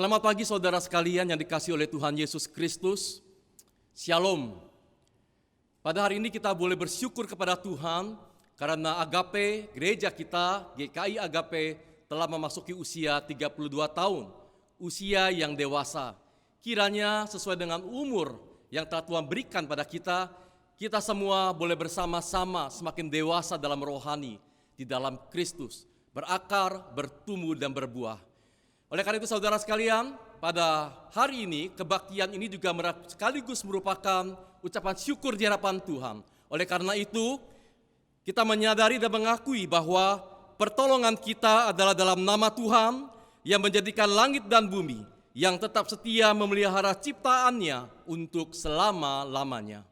Selamat pagi saudara sekalian yang dikasihi oleh Tuhan Yesus Kristus. Shalom. Pada hari ini kita boleh bersyukur kepada Tuhan karena Agape, gereja kita, GKI Agape telah memasuki usia 32 tahun, usia yang dewasa. Kiranya sesuai dengan umur yang telah Tuhan berikan pada kita, kita semua boleh bersama-sama semakin dewasa dalam rohani, di dalam Kristus, berakar, bertumbuh dan berbuah. Oleh karena itu saudara sekalian, pada hari ini kebaktian ini juga sekaligus merupakan ucapan syukur di hadapan Tuhan. Oleh karena itu kita menyadari dan mengakui bahwa pertolongan kita adalah dalam nama Tuhan yang menjadikan langit dan bumi, yang tetap setia memelihara ciptaannya untuk selama-lamanya.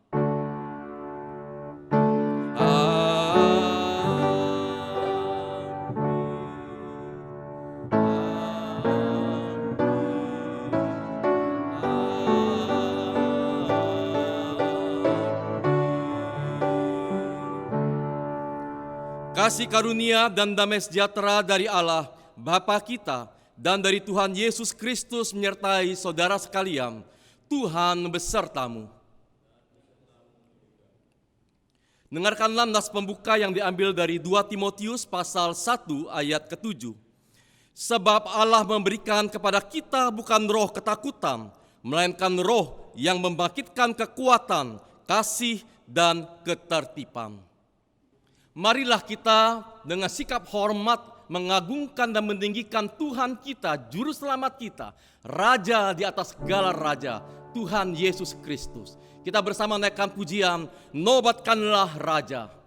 Kasih karunia dan damai sejahtera dari Allah, Bapa kita, dan dari Tuhan Yesus Kristus menyertai saudara sekalian. Tuhan besertamu. Dengarkanlah nas pembuka yang diambil dari 2 Timotius pasal 1 ayat ke-7. Sebab Allah memberikan kepada kita bukan roh ketakutan, melainkan roh yang membangkitkan kekuatan, kasih, dan ketertiban. Marilah kita dengan sikap hormat mengagungkan dan meninggikan Tuhan kita, Juru Selamat kita, Raja di atas segala raja, Tuhan Yesus Kristus. Kita bersama naikkan pujian, nobatkanlah Raja.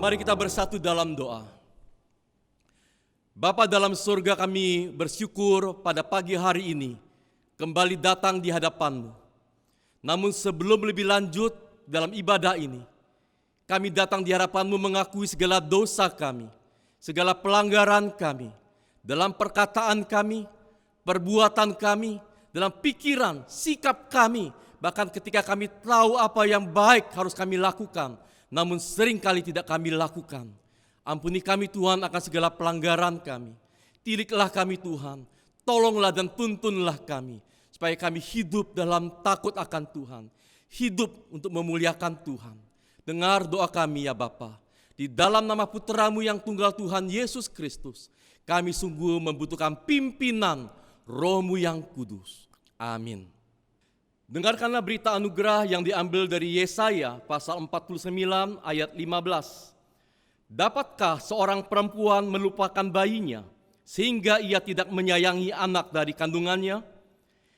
Mari kita bersatu dalam doa. Bapa dalam surga, kami bersyukur pada pagi hari ini kembali datang di hadapan-Mu. Namun sebelum lebih lanjut dalam ibadah ini, kami datang di hadapan-Mu mengakui segala dosa kami, segala pelanggaran kami, dalam perkataan kami, perbuatan kami, dalam pikiran, sikap kami, bahkan ketika kami tahu apa yang baik harus kami lakukan, namun seringkali tidak kami lakukan. Ampuni kami Tuhan akan segala pelanggaran kami. Tidiklah kami Tuhan, tolonglah dan tuntunlah kami, supaya kami hidup dalam takut akan Tuhan, hidup untuk memuliakan Tuhan. Dengar doa kami ya Bapa, di dalam nama Putra-Mu yang tunggal Tuhan Yesus Kristus, kami sungguh membutuhkan pimpinan Roh-Mu yang kudus. Amin. Dengarkanlah berita anugerah yang diambil dari Yesaya pasal 49 ayat 15. Dapatkah seorang perempuan melupakan bayinya sehingga ia tidak menyayangi anak dari kandungannya?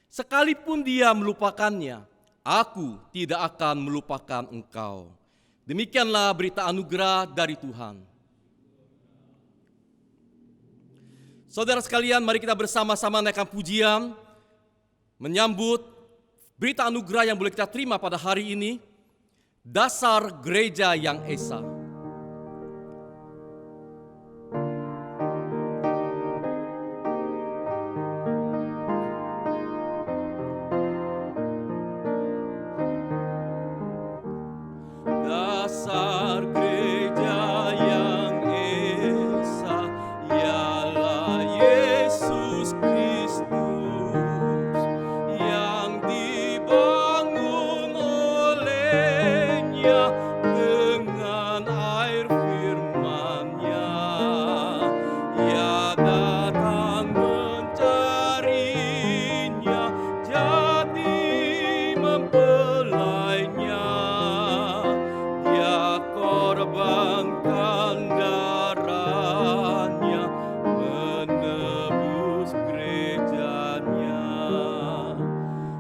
Sekalipun dia melupakannya, aku tidak akan melupakan engkau. Demikianlah berita anugerah dari Tuhan. Saudara sekalian, mari kita bersama-sama naikkan pujian, menyambut berita anugerah yang boleh kita terima pada hari ini, dasar gereja yang esa. Dasar gereja yang esa ialah Yesus Kristus yang dibangun olehnya dengan air firman-Nya. Ia datang mencarinya, jadi mempelainya. Dia korbankan darahnya, menebus gerejanya.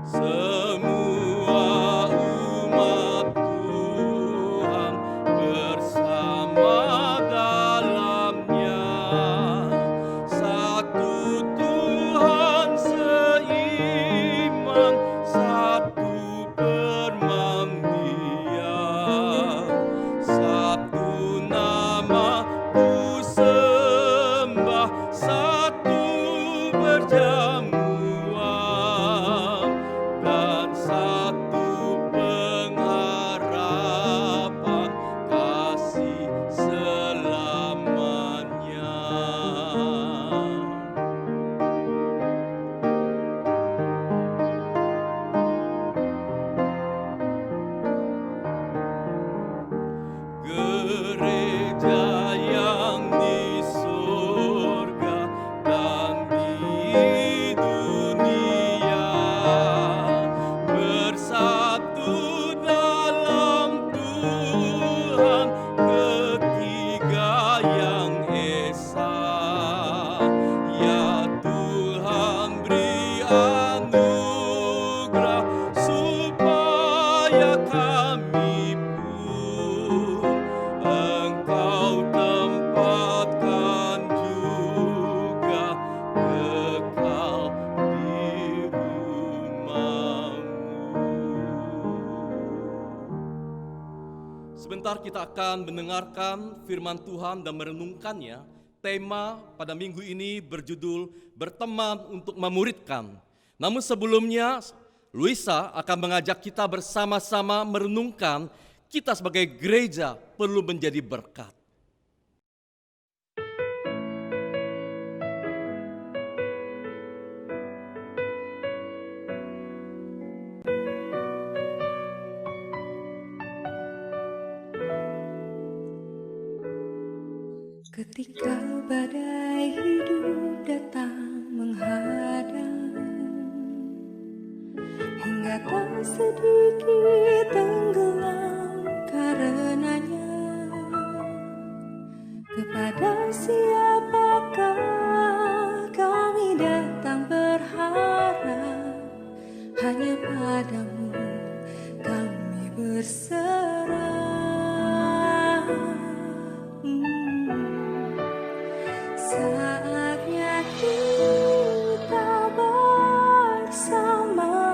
Semua umat Tuhan bersama dalamnya. Satu Tuhan seiman, satu firman Dia. Satu nama ku sembah, satu perjamuan, dan satu pengharapan kasih selamanya. Gereja yang di surga dan di dunia bersatu dalam Tuhan, ketiga yang esa. Ya Tuhan, beri anugerah supaya kami pun Engkau tempatkan juga kekal di rumah-Mu. Sebentar kita akan mendengarkan firman Tuhan dan merenungkannya. Tema pada minggu ini berjudul Berteman untuk Memuridkan. Namun sebelumnya, Luisa akan mengajak kita bersama-sama merenungkan kita sebagai gereja perlu menjadi berkat. Ketika badai hidup datang menghadang, hingga tak sedikit tenggelam karenanya, kepada siapakah kami datang berharap? Hanya padamu kami berserah. Saatnya kita bersama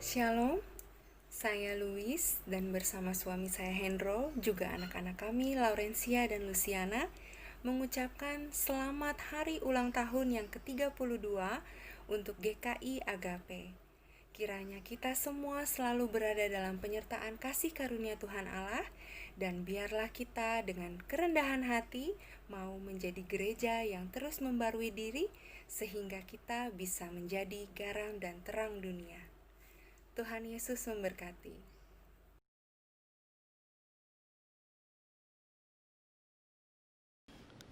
Shalom, saya Louis dan bersama suami saya Hendro, juga anak-anak kami Laurencia dan Luciana, mengucapkan selamat hari ulang tahun yang ke-32 untuk GKI Agape. Kiranya kita semua selalu berada dalam penyertaan kasih karunia Tuhan Allah, dan biarlah kita dengan kerendahan hati mau menjadi gereja yang terus membarui diri, sehingga kita bisa menjadi garam dan terang dunia. Tuhan Yesus memberkati.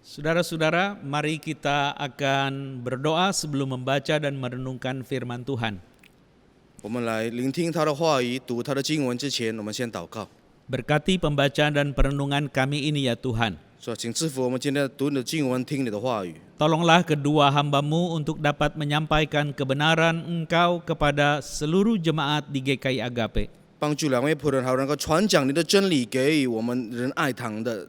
Saudara-saudara, mari kita akan berdoa sebelum membaca dan merenungkan firman Tuhan. 我们来聆听他的话语，读他的经文之前，我们先祷告， Berkati pembacaan dan perenungan kami ini ya Tuhan. 说请赐福我们今天读你的经文，听你的话语。 Tolonglah kedua hamba-Mu untuk dapat menyampaikan kebenaran Engkau kepada seluruh jemaat di GKI Agape. 帮助两位仆人，好能够传讲你的真理给予我们仁爱堂的，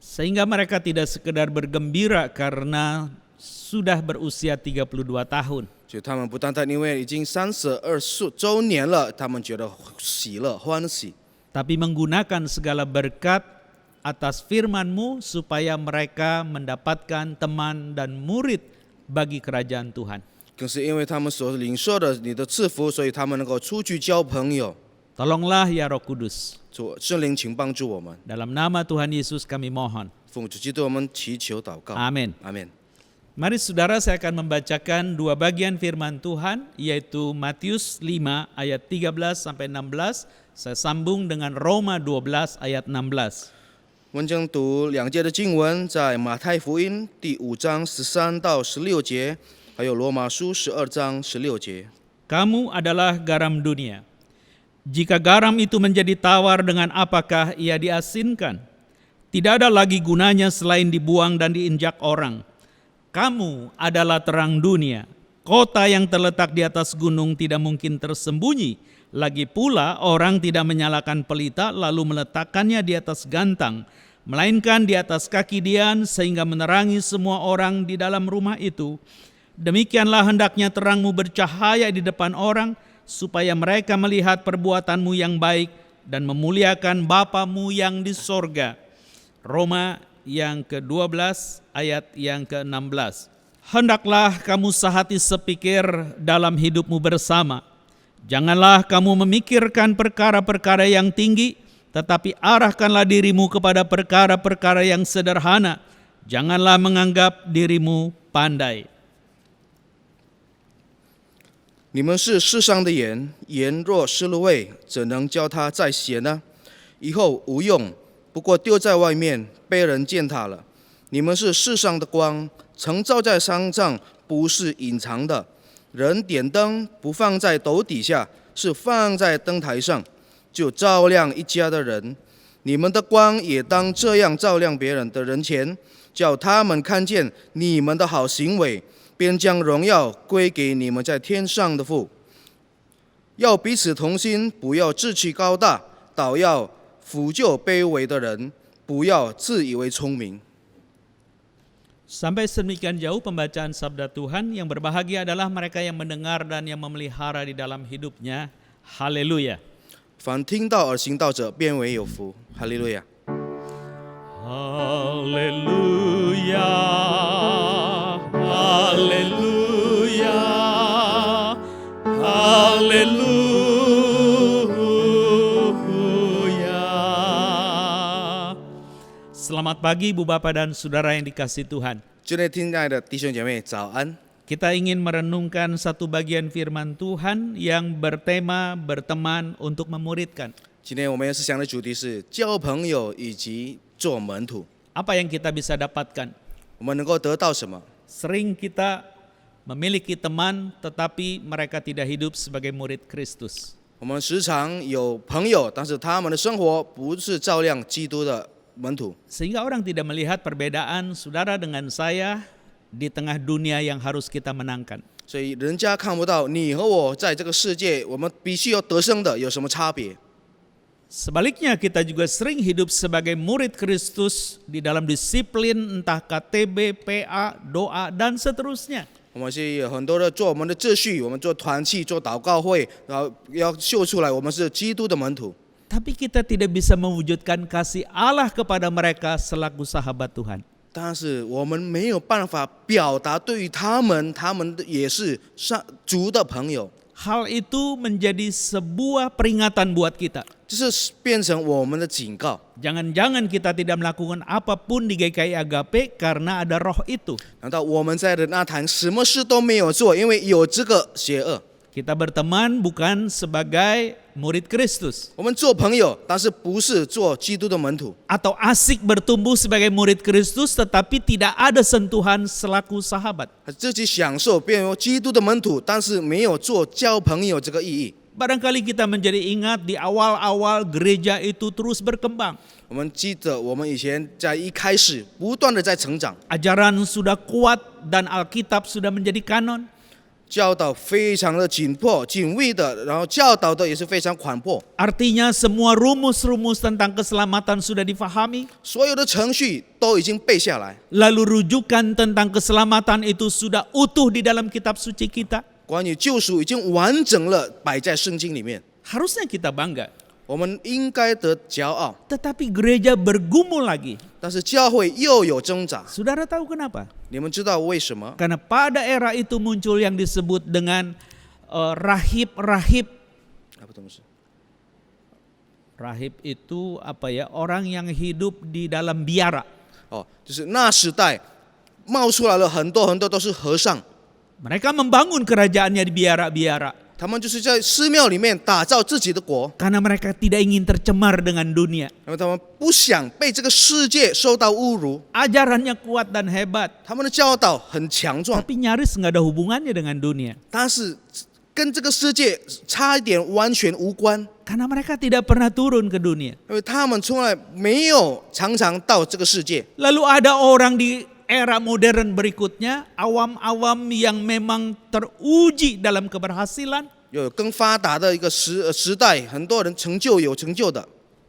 Sehingga mereka tidak sekedar bergembira karena sudah berusia 32 tahun. 就他们不单单因为已经32周年了，他们觉得喜乐欢喜， Tapi menggunakan segala berkat atas firman-Mu supaya mereka mendapatkan teman dan murid bagi kerajaan Tuhan. 更是因为他们所领受的你的赐福，所以他们能够出去交朋友。 Tolonglah ya Roh Kudus. 主圣灵，请帮助我们， Dalam nama Tuhan Yesus kami mohon. 奉主基督我们祈求祷告， Amin. 阿门。 Mari saudara, saya akan membacakan dua bagian firman Tuhan, yaitu Matius 5 ayat 13 sampai 16. Saya sambung dengan Roma 12 ayat 16. 我们将读两节的经文，在马太福音第5章13到16节，还有罗马书12章16节。 Kamu adalah garam dunia. Jika garam itu menjadi tawar, dengan apakah ia diasinkan? Tidak ada lagi gunanya selain dibuang dan diinjak orang. Kamu adalah terang dunia. Kota yang terletak di atas gunung tidak mungkin tersembunyi. Lagi pula orang tidak menyalakan pelita lalu meletakkannya di atas gantang, melainkan di atas kaki dian sehingga menerangi semua orang di dalam rumah itu. Demikianlah hendaknya terangmu bercahaya di depan orang, supaya mereka melihat perbuatanmu yang baik dan memuliakan Bapamu yang di sorga. Roma yang ke-12 ayat yang ke-16. Hendaklah kamu sehati sepikir dalam hidupmu bersama. Janganlah kamu memikirkan perkara-perkara yang tinggi, tetapi arahkanlah dirimu kepada perkara-perkara yang sederhana. Janganlah menganggap dirimu pandai. 你们是世上的盐，盐若失了味，怎能叫它再咸呢？以后无用，不过丢在外面，被人践踏了。你们是世上的光，曾照在山上，不是隐藏的。人点灯不放在斗底下，是放在灯台上，就照亮一家的人。你们的光也当这样照亮别人的人前，叫他们看见你们的好行为，便将荣耀归给你们在天上的父。要彼此同心，不要志气高大，倒要抚救卑微的人，不要自以为聪明。 Sampai sedemikian jauh pembacaan sabda Tuhan. Yang berbahagia adalah mereka yang mendengar dan yang memelihara di dalam hidupnya. Haleluya. 凡听到而行道者，便为有福。哈利路亚。 Haleluya. Haleluya. Haleluya. Selamat pagi Ibu Bapak dan Saudara yang dikasihi Tuhan. 今天亲爱的弟兄姐妹，早安！ Kita ingin merenungkan satu bagian firman Tuhan yang bertema berteman untuk memuridkan. 今天我们要思想的主题是交朋友以及做门徒。 Apa yang kita bisa dapatkan? 我们能够得到什么？ Sering kita memiliki teman tetapi mereka tidak hidup sebagai murid Kristus. 我们时常有朋友，但是他们的生活不是照亮基督的门徒， Sehingga orang tidak melihat perbedaan saudara dengan saya di tengah dunia yang harus kita menangkan. 所以人家看不到你和我在这个世界，我们必须要得胜的有什么差别。 Sebaliknya kita juga sering hidup sebagai murid Kristus di dalam disiplin entah KTB, PA, doa dan seterusnya. 我们是有很多的做我们的秩序，我们做团契，做祷告会，然后要秀出来我们是基督的门徒。 Tapi kita tidak bisa mewujudkan kasih Allah kepada mereka selaku sahabat Tuhan. 但是我们没有办法表达对于他们也是主的朋友， Hal itu menjadi sebuah peringatan buat kita. 这是变成我们的警告。 Jangan-jangan kita tidak melakukan apapun di GKI Agape karena ada roh itu. 难道我们在的那坛什么事都没有做，因为有这个邪恶？ Kita berteman bukan sebagai murid Kristus. 我们做朋友，但是不是做基督的门徒， Atau asik bertumbuh sebagai murid Kristus tetapi tidak ada sentuhan selaku sahabat. 自己享受变为基督的门徒，但是没有做交朋友这个意义。 Barangkali kita menjadi ingat di awal-awal gereja itu terus berkembang. 我们记得我们以前在一开始不断的在成长， Ajaran sudah kuat dan Alkitab sudah menjadi kanon. 教导非常的紧迫、紧密的，然后教导的也是非常宽阔， Artinya semua rumus-rumus tentang keselamatan sudah difahami. 所有的程序都已经背下来。 Lalu rujukan tentang keselamatan itu sudah utuh di dalam kitab suci kita. 关于救赎已经完整了，摆在圣经里面， Harusnya kita bangga. 我们应该得骄傲。 Tetapi gereja bergumul lagi. 但是教会又有挣扎， Saudara tahu kenapa? 你们知道为什么？ Karena pada era itu muncul yang disebut dengan rahib-rahib. 不懂事。 Rahib itu apa ya? Orang yang hidup di dalam biara. 哦，就是那时代冒出来了很多都是和尚， Mereka membangun kerajaannya di biara-biara. 他们就是在寺庙里面打造自己的国， Karena mereka tidak ingin tercemar dengan dunia. 因为他们不想被这个世界受到侮辱。 Ajarannya kuat dan hebat. 他们的教导很强壮， Tapi nyaris nggak ada hubungannya dengan dunia. 但是跟这个世界差一点完全无关， Karena mereka tidak pernah turun ke dunia. 因为他们从来没有常常到这个世界。 Lalu ada orang di era modern berikutnya, awam-awam yang memang teruji dalam keberhasilan. 有更发达的一个时代，很多人有成就的，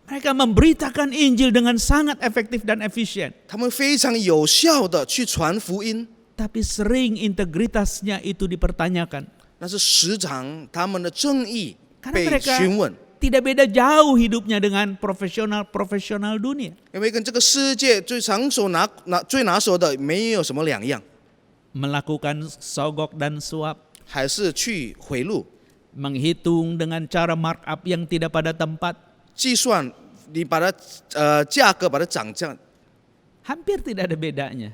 Mereka memberitakan Injil dengan sangat efektif dan efisien. 他们非常有效的去传福音， Tapi sering integritasnya itu dipertanyakan. 但是时常他们的正义 Karena 被 mereka 询问， tidak beda jauh hidupnya dengan profesional dunia. 因为跟这个世界最拿手的没有什么两样， Melakukan sogok dan suap. 还是去贿赂、 Menghitung dengan cara markup yang tidak pada tempat. 计算，你把它价格把它涨价， Hampir tidak ada bedanya.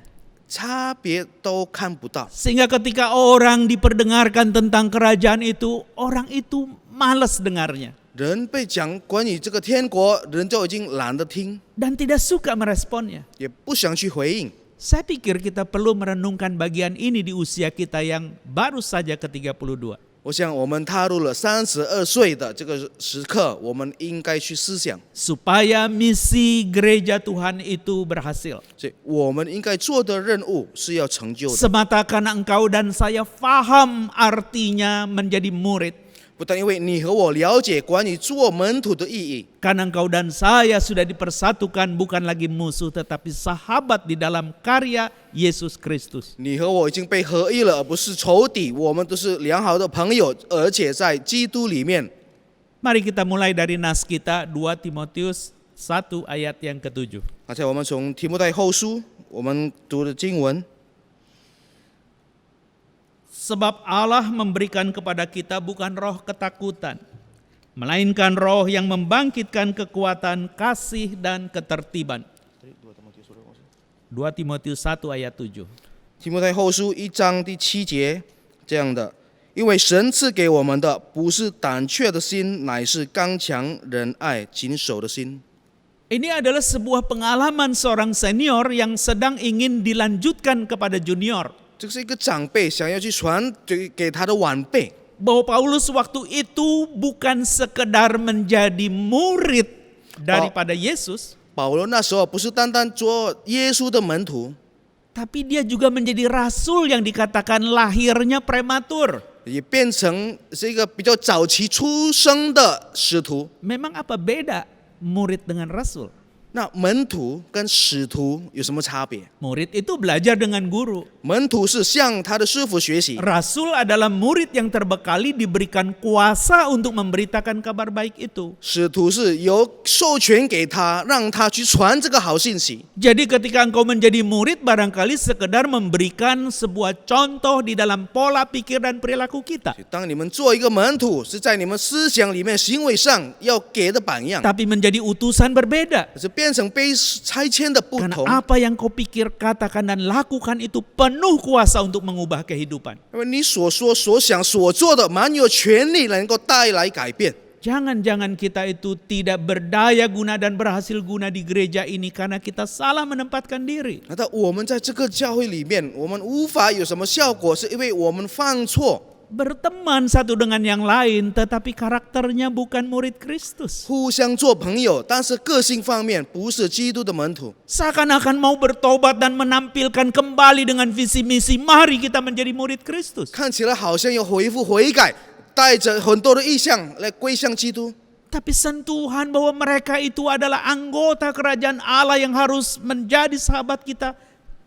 差别都看不到。 Sehingga ketika orang diperdengarkan tentang kerajaan itu, orang itu malas dengarnya. 人被讲关于这个天国，人就已经懒得听， Dan tidak suka meresponnya. 也不想去回应。 Saya pikir kita perlu merenungkan bagian ini di usia kita yang baru saja ke-32. 我想我们踏入了32岁的这个时刻，我们应该去思想， Supaya misi gereja Tuhan itu berhasil. 所以我们应该做的任务是要成就的， Semata karena engkau dan saya faham artinya menjadi murid. 不但因为你和我了解关于做门徒的意义， Karena engkau dan saya sudah dipersatukan bukan lagi musuh tetapi sahabat di dalam karya Yesus Kristus. 你和我已经被合一了，而不是仇敌，我们都是良好的朋友，而且在基督里面。 Mari kita mulai dari nas kita 2 Timotius 1 ayat yang ke-7. 而且我们从提摩太后书我们读的经文， Sebab Allah memberikan kepada kita bukan roh ketakutan, melainkan roh yang membangkitkan kekuatan, kasih, dan ketertiban. 2 Timotius 1 ayat 7. 提摩太后书1章第7节这样的，因为神赐给我们的不是胆怯的心，乃是刚强、仁爱、谨守的心。 Ini adalah sebuah pengalaman seorang senior yang sedang ingin dilanjutkan kepada junior. 这是一个长辈想要去传给他的晚辈， Bahwa Paulus waktu itu bukan sekedar menjadi murid daripada Yesus, 保罗那时候不是单单做耶稣的门徒， tapi dia juga menjadi rasul yang dikatakan lahirnya prematur. 也变成是一个比较早期出生的使徒。 Memang apa beda murid dengan rasul? 那门徒跟使徒有什么差别？ Murid itu belajar dengan guru. 门徒是向他的师傅学习。 Rasul adalah murid yang terbekali diberikan kuasa untuk memberitakan kabar baik itu. 使徒是由授权给他，让他去传这个好信息。 Jadi ketika engkau menjadi murid barangkali sekedar memberikan sebuah contoh di dalam pola pikir dan perilaku kita. 当你们做一个门徒，是在你们思想里面、行为上要给的榜样， Tapi menjadi utusan berbeda. 是变成被差遣的不 Karena 同。 apa yang kau pikir, katakan dan lakukan itu penuh kuasa untuk mengubah kehidupan. 因为你所说、所想、所做的，蛮有权利能够带来改变。 Jangan-jangan kita itu tidak berdaya guna dan berhasil guna di gereja ini karena kita salah menempatkan diri. 难道我们在这个教会里面，我们无法有什么效果，是因为我们犯错？ Berteman satu dengan yang lain tetapi karakternya bukan murid Kristus. 互相做朋友，但是个性方面不是基督的门徒， Seakan-akan mau bertobat dan menampilkan kembali dengan visi misi, mari kita menjadi murid Kristus. 看起来好像要恢复悔改，带着很多的意向来归向基督。 Tapi sentuhan bahwa mereka itu adalah anggota kerajaan Allah yang harus menjadi sahabat kita,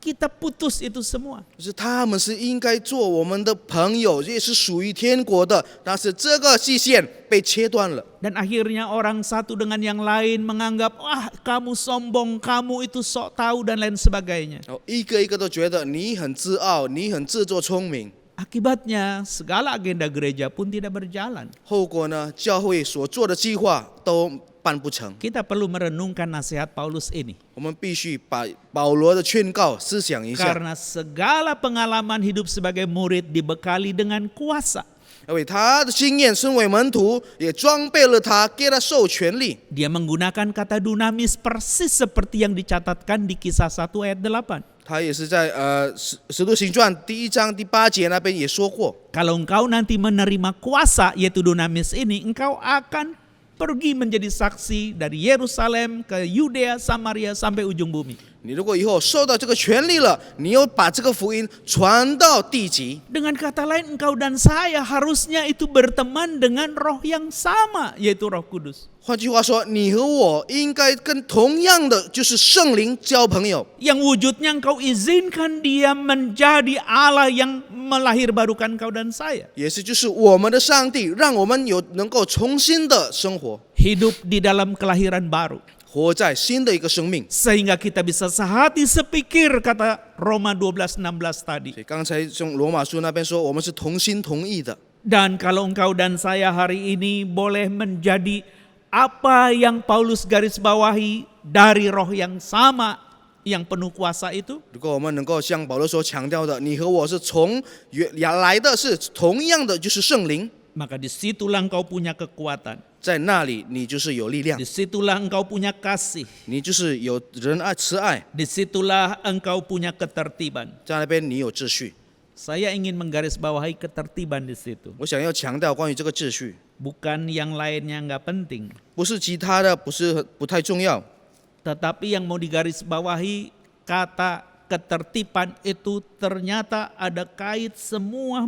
kita putus itu semua. 就是他们是应该做我们的朋友，也是属于天国的，但是这个界限被切断了。 Dan akhirnya orang satu dengan yang lain menganggap, wah kamu sombong, kamu itu sok tahu dan lain sebagainya. 一个一个都觉得你很自傲，你很自作聪明。 Akibatnya segala agenda gereja pun tidak berjalan. 后果呢，教会所做的计划都办不成。 Kita perlu merenungkan nasihat Paulus ini. 我们必须把保罗的劝告思想一下， Karena segala pengalaman hidup sebagai murid dibekali dengan kuasa. 因为他的经验身为门徒，也装备了他，给他授权力。 Dia menggunakan kata dunamis persis seperti yang dicatatkan di Kisah 1 ayat 8. 他也是在使徒行传第1章第8节那边也说过， Kalau engkau nanti menerima kuasa yaitu dunamis ini, engkau akan pergi menjadi saksi dari Yerusalem ke Yudea, Samaria sampai ujung bumi. 你如果以后受到这个权利了，你要把这个福音传到地极。 Dengan kata lain, engkau dan saya harusnya itu berteman dengan roh yang sama, yaitu Roh Kudus. 换句话说，你和我应该跟同样的就是圣灵交朋友， Yang wujudnya engkau izinkan dia menjadi Allah yang melahirbarukan engkau dan saya. 也是就是我们的上帝，让我们有能够重新的生活， Hidup di dalam kelahiran baru. 活在新的一个生命。 Sehingga kita bisa sehati sepikir, kata Roma 12:16 tadi. 所以刚才从罗马书那边说，我们是同心同意的。 Dan kalau engkau dan saya hari ini boleh menjadi apa yang Paulus garis bawahi dari roh yang sama, yang penuh kuasa itu, 如果我们能够像保罗所强调的，你和我是从原来的是同样的，就是圣灵， maka disitulah engkau punya kekuatan. 在那里你就是有力量， Disitulah engkau punya kasih. 你就是有仁爱、慈爱， Disitulah engkau punya ketertiban. 在那边你有秩序。 Saya ingin menggarisbawahi ketertiban di situ. 我想要强调关于这个秩序， Bukan yang lainnya nggak penting. 不是其他的，不太重要， Tetapi yang mau digarisbawahi, kata ketertiban itu ternyata ada kait semua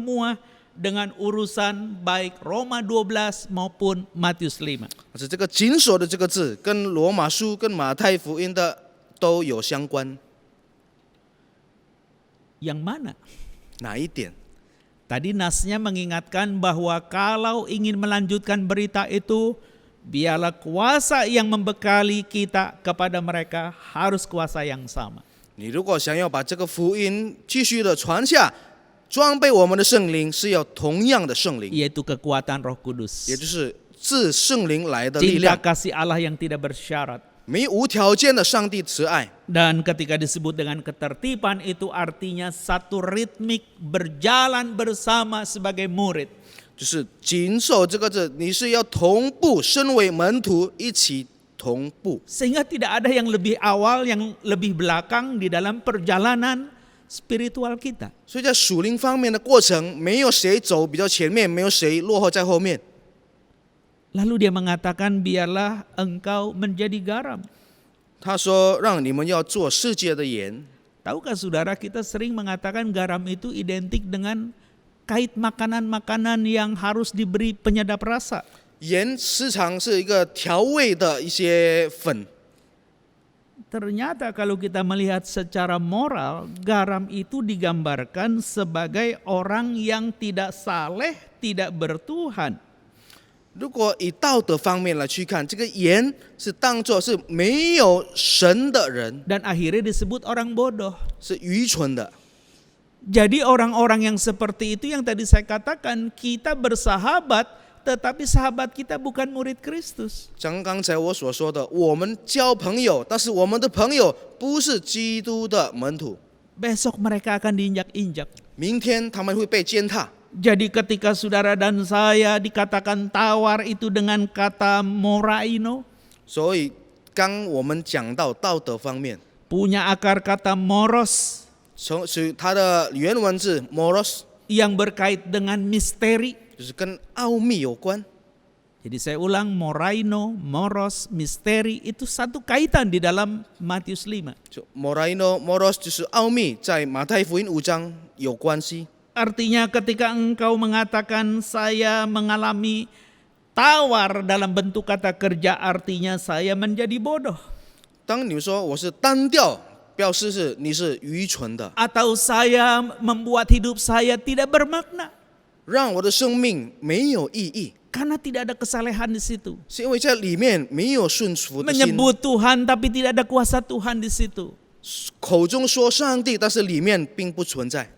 dengan urusan baik Roma 12 maupun Matius 5. 但是这个谨守的这个字，跟罗马书、跟马太福音的都有相关。 Yang mana? 哪一点？ Tadi nasnya mengingatkan bahwa kalau ingin melanjutkan berita itu, biarlah kuasa yang membekali kita kepada mereka harus kuasa yang sama. 你如果想要把这个福音继续的传下，装备我们的圣灵是要同样的圣灵， Yaitu kekuatan Roh Kudus. 也就是自圣灵来的力 Cinta 量， kasih Allah yang tidak bersyarat. 没无条件的上帝慈爱。 Dan ketika disebut dengan ketertiban itu artinya satu ritmik berjalan bersama sebagai murid. 就是谨守这个字，你是要同步，身为门徒一起同步， Sehingga tidak ada yang lebih awal, yang lebih belakang di dalam perjalanan spiritual kita. 所以在属灵方面的过程，没有谁走比较前面，没有谁落后在后面。 Lalu dia mengatakan biarlah engkau menjadi garam. 他说：“让你们要做世界的盐。 Tahukah saudara, kita sering mengatakan garam itu identik dengan kait makanan-makanan yang harus diberi penyedap rasa. 盐时常是一个调味的一些粉， ternyata kalau kita melihat secara moral, garam itu digambarkan sebagai orang yang tidak saleh, tidak bertuhan. 如果以道德方面来去看，这个盐是当作是没有神的人， Dan akhirnya disebut orang bodoh. 是愚蠢的。 Jadi orang-orang yang seperti itu yang tadi saya katakan, kita bersahabat, tetapi sahabat kita bukan murid Kristus. 像刚才我所说的，我们交朋友，但是我们的朋友不是基督的门徒， Besok mereka akan diinjak-injak. 明天他们会被践踏。 Jadi ketika saudara dan saya dikatakan tawar itu dengan kata moraino, 所以刚我们讲到道德方面， punya akar kata moros 从它的原文字 moros， yang berkait dengan misteri. 就是跟奥秘有关。 Jadi saya ulang, moraino, moros, misteri itu satu kaitan di dalam Matius 5. 就 moraino moros 就是奥秘，在马太福音5章有关系。 Artinya ketika engkau mengatakan saya mengalami tawar dalam bentuk kata kerja, artinya saya menjadi bodoh. 当你说我是单调，表示是你是愚蠢的， Atau saya membuat hidup saya tidak bermakna. 让我的生命没有意义， Karena tidak ada kesalehan di situ. 是因为在里面没有顺服的心， Menyebut Tuhan tapi tidak ada kuasa Tuhan di situ. 口中说上帝，但是里面并不存在。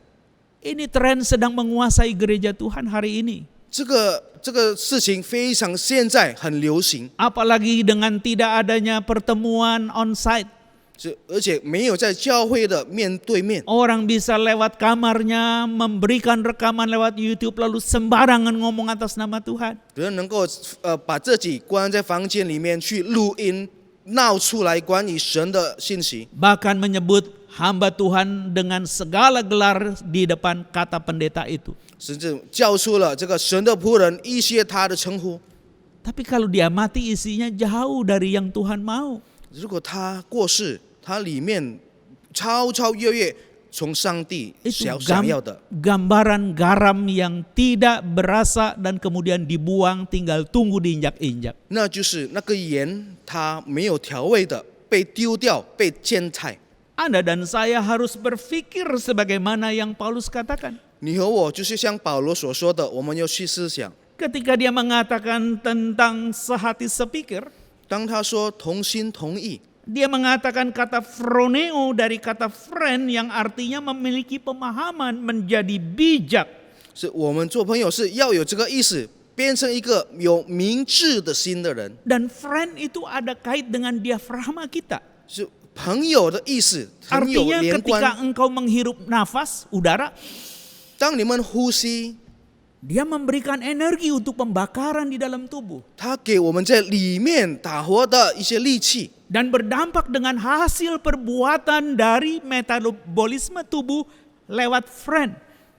Ini tren sedang menguasai gereja Tuhan hari ini. 这个事情非常现在很流行， Apalagi dengan tidak adanya pertemuan on-site. 而且没有在教会的面对面， Orang bisa lewat kamarnya memberikan rekaman lewat YouTube lalu sembarangan ngomong atas nama Tuhan. 人能够把自己关在房间里面去录音，闹出来关于神的信息， Bahkan menyebut hamba Tuhan dengan segala gelar di depan kata pendeta itu. 甚至叫出了这个神的仆人一些他的称呼。 Tapi kalau dia mati isinya jauh dari yang Tuhan mau. 如果他过世，他里面超越从上帝 Itu 想要的， gambaran garam yang tidak berasa dan kemudian dibuang tinggal tunggu diinjak-injak. 那就是那个盐，它没有调味的，被丢掉，被践踏。 Anda dan saya harus berpikir sebagaimana yang Paulus katakan. 你和我就是像保罗所说的，我们要去思想。 Ketika dia mengatakan tentang sehati sepikir, 当他说同心同意， dia mengatakan kata phroneo dari kata friend yang artinya memiliki pemahaman, menjadi bijak. 是我们做朋友是要有这个意思，变成一个有明智的心的人。 Dan friend itu ada kait dengan diafragma kita. 是朋友的意思，很有 Artinya 连 ketika 贯。 engkau menghirup nafas, udara, 当你们呼吸， dia memberikan energi untuk pembakaran di dalam tubuh. 他给我们在里面打活的一些力气， Dan berdampak dengan hasil perbuatan dari metabolisme tubuh lewat friend.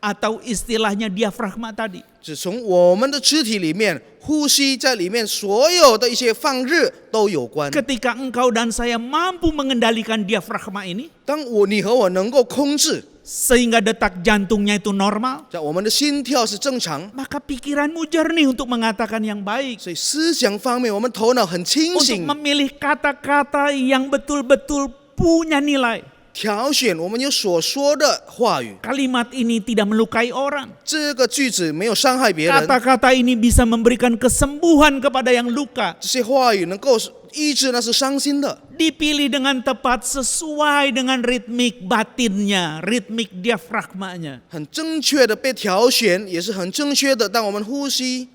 Atau istilahnya diafragma tadi. 是从我们的肢体里面呼吸在里面所有的一些放热都有关。 Ketika engkau dan saya mampu mengendalikan diafragma ini, 当你和我能够控制， sehingga detak jantungnya itu normal, 在我们的心跳是正常， maka pikiranmu jernih untuk mengatakan yang baik. 所以思想方面我们头脑很清 Untuk 醒， memilih kata-kata yang betul-betul punya nilai. 挑选我们有所说的话语。 Kalimat ini tidak melukai orang. 这个句子没有伤害别人， Kata-kata ini bisa memberikan kesembuhan kepada yang luka. 这些话语能够医治那是伤心的。 Dipilih dengan tepat sesuai dengan ritmik batinnya, ritmik diafragmanya. 很正确的被挑选，也是很正确的。当我们呼吸，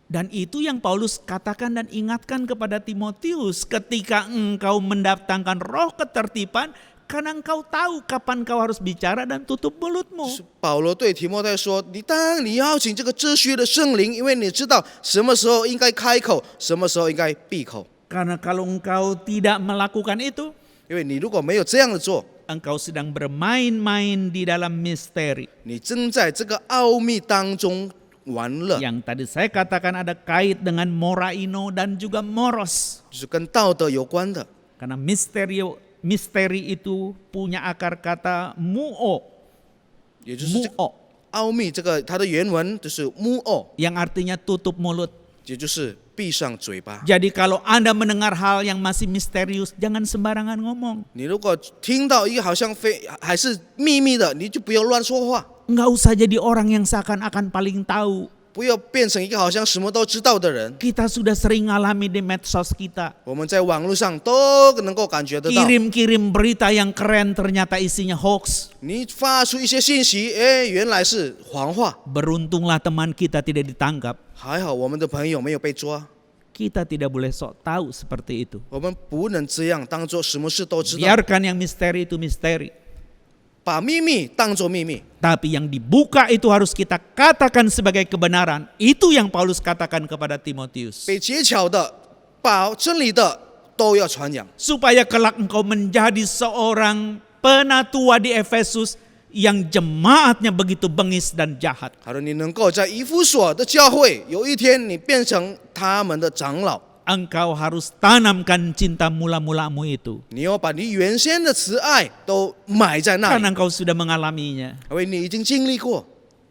Dan itu yang Paulus katakan dan ingatkan kepada Timotius ketika engkau mendatangkan roh ketertiban, karena engkau tahu kapan kau harus bicara dan tutup mulutmu. 保罗对提摩太说：“当你邀请这个秩序的圣灵，因为你知道什么时候应该开口，什么时候应该闭口。 Karena kalau engkau tidak melakukan itu, 因为你如果没有这样的做， engkau sedang bermain-main di dalam misteri. 你正在这个奥秘当中玩乐， Yang tadi saya katakan ada kait dengan moraino dan juga moros. 就是跟道德有关的。 Karena misteri itu punya akar kata muo, 也就是这个 muo 奥秘，这个它的原文就是木偶， yang artinya tutup mulut. 也就是闭上嘴巴。 Jadi kalau Anda mendengar hal yang masih misterius, jangan sembarangan ngomong. 你如果听到一个好像还是秘密的，你就不要乱说话， Nggak usah jadi orang yang seakan-akan paling tahu. 不要变成一个好像什么都知道的人。 Kita sudah sering ngalami di medsos kita. 我们在网络上都能够感觉得到， Kirim-kirim berita yang keren ternyata isinya hoax. 你发出一些信息，原来是谎话。 Beruntunglah teman kita tidak ditangkap. 还好我们的朋友没有被抓。 Kita tidak boleh sok tahu seperti itu. 我们不能这样当做什么事都知道， Biarkan yang misteri itu misteri. 把秘密当作秘密。 Tapi yang dibuka itu harus kita katakan sebagai kebenaran. Itu yang Paulus katakan kepada Timotius. 被揭晓的，把真理的都要传扬， Supaya kelak engkau menjadi seorang penatua di Efesus yang jemaatnya begitu bengis dan jahat. 好的，你能够在以弗所的教会，有一天你变成他们的长老， Engkau harus tanamkan cinta mula-mulamu itu. 你要把你原先的慈爱都埋在那 Karena 里， engkau sudah mengalaminya. 因为你已经经历过，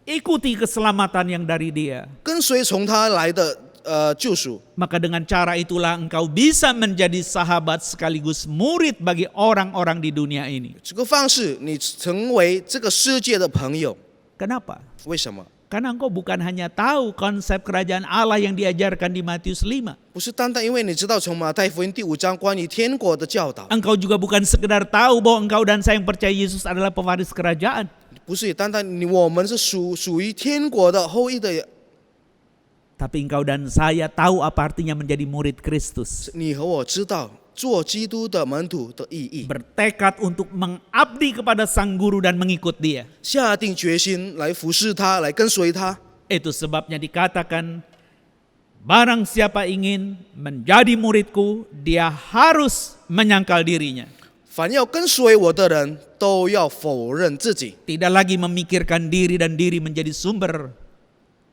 Ikuti keselamatan yang dari dia. 跟随从他来的救赎。 Maka dengan cara itulah engkau bisa menjadi sahabat sekaligus murid bagi orang-orang di dunia ini. 这个方式，你成为这个世界的朋友。 Kenapa? 为什么？ Karena engkau bukan hanya tahu konsep kerajaan Allah yang diajarkan di Matius 5. 不是单单因为你知道从马太福音第5章关于天国的教导， Engkau juga bukan sekedar tahu bahwa engkau dan saya yang percaya Yesus adalah pewaris kerajaan. 不是单单我们是属于天国的后裔的， Tapi engkau dan saya tahu apa artinya menjadi murid Kristus. 你和我知道做基督的门徒的意义， Bertekad untuk mengabdi kepada sang guru dan mengikut dia. 下定决心来服侍他，来跟随他。 Itu sebabnya dikatakan, barang siapa ingin menjadi muridku, dia harus menyangkal dirinya. 凡要跟随我的人，都要否认自己， Tidak lagi memikirkan diri dan diri menjadi sumber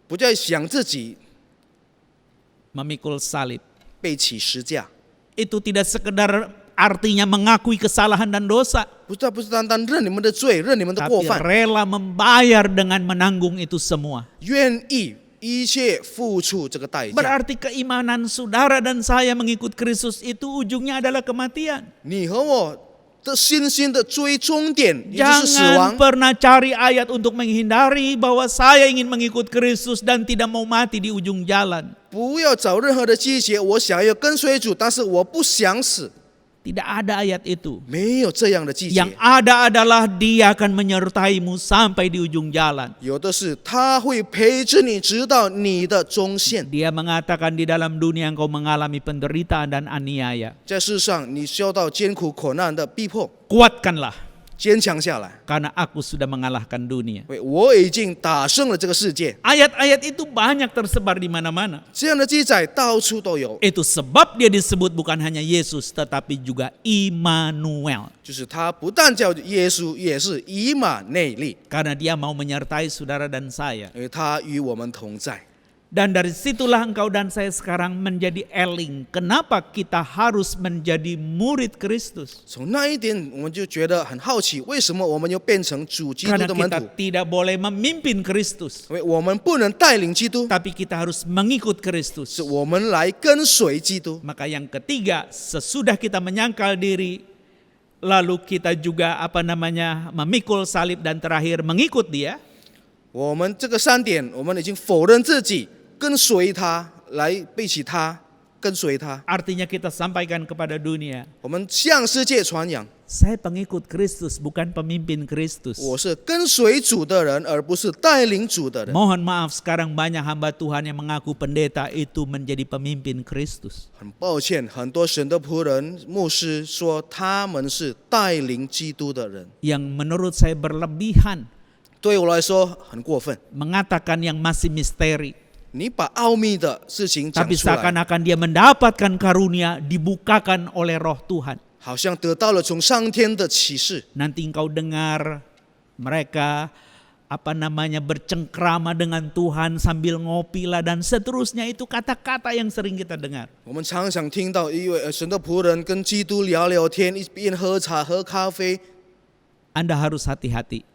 不再想自己， memikul salib. 背起十架。 Itu tidak sekedar artinya mengakui kesalahan dan dosa, 不是单单认你们的罪，认你们的过 tapi 犯， rela membayar dengan menanggung itu semua. 愿意一切付出这个代价。 Berarti keimanan saudara dan saya mengikut Kristus itu ujungnya adalah kematian. 你和我的信心的最终点，也就是死 Jangan 亡。 pernah cari ayat untuk menghindari bahwa saya ingin mengikut Kristus dan tidak mau mati di ujung jalan. 不要找任何的季节，我想要跟随主，但是我不想死， Tidak ada ayat itu. 没有这样的季节。 Yang ada adalah dia akan menyertaimu sampai di ujung jalan. 有的是他会陪着你直到你的终线。 Dia mengatakan di dalam dunia engkau mengalami penderitaan dan aniaya. 在世上，你受到艰苦苦难的逼迫， Kuatkanlah, 坚强下来， karena aku sudah mengalahkan dunia. 因为我已经打胜了这个世界。 Ayat-ayat itu banyak tersebar di mana-mana. 这样的记载到处都有， Itu sebab dia disebut bukan hanya Yesus tetapi juga Immanuel. 就是他不但叫耶稣，也是以马内利， Karena dia mau menyertai saudara dan saya. 因为他与我们同在。 Dan dari situlah engkau dan saya sekarang menjadi eling. Kenapa kita harus menjadi murid Kristus? 从那一点，我们就觉得很好奇，为什么我们又变成主基督 Karena 的门 kita 徒？ tidak boleh memimpin Kristus. 因为我们不能带领基督， Tapi kita harus mengikut Kristus. 是我们来跟随基督。 Maka yang ketiga, sesudah kita menyangkal diri, lalu kita juga memikul salib dan terakhir mengikut dia. 我们这个3点，我们已经否认自己，跟随他，来背起他，跟随他。 Artinya kita sampaikan kepada dunia, 我们向世界传扬， saya pengikut Kristus, bukan pemimpin Kristus. 我是跟随主的人，而不是带领主的人。 Mohon maaf, sekarang banyak hamba Tuhan yang mengaku pendeta itu menjadi pemimpin Kristus. 很抱歉，很多神的仆人、牧师说他们是带领基督的人， Yang menurut saya berlebihan 对我来说很过分。 mengatakan yang masih misteri. 你把奥秘的事情讲 Tapi 出来， seakan-akan dia mendapatkan karunia dibukakan oleh roh Tuhan. 好像得到了从上天的启示。 Nanti engkau dengar mereka bercengkrama dengan Tuhan sambil ngopi lah dan seterusnya, itu kata-kata yang sering kita dengar. 我们常常听到一位神的仆人跟基督聊聊天，一边喝茶喝咖啡。 Anda harus hati-hati.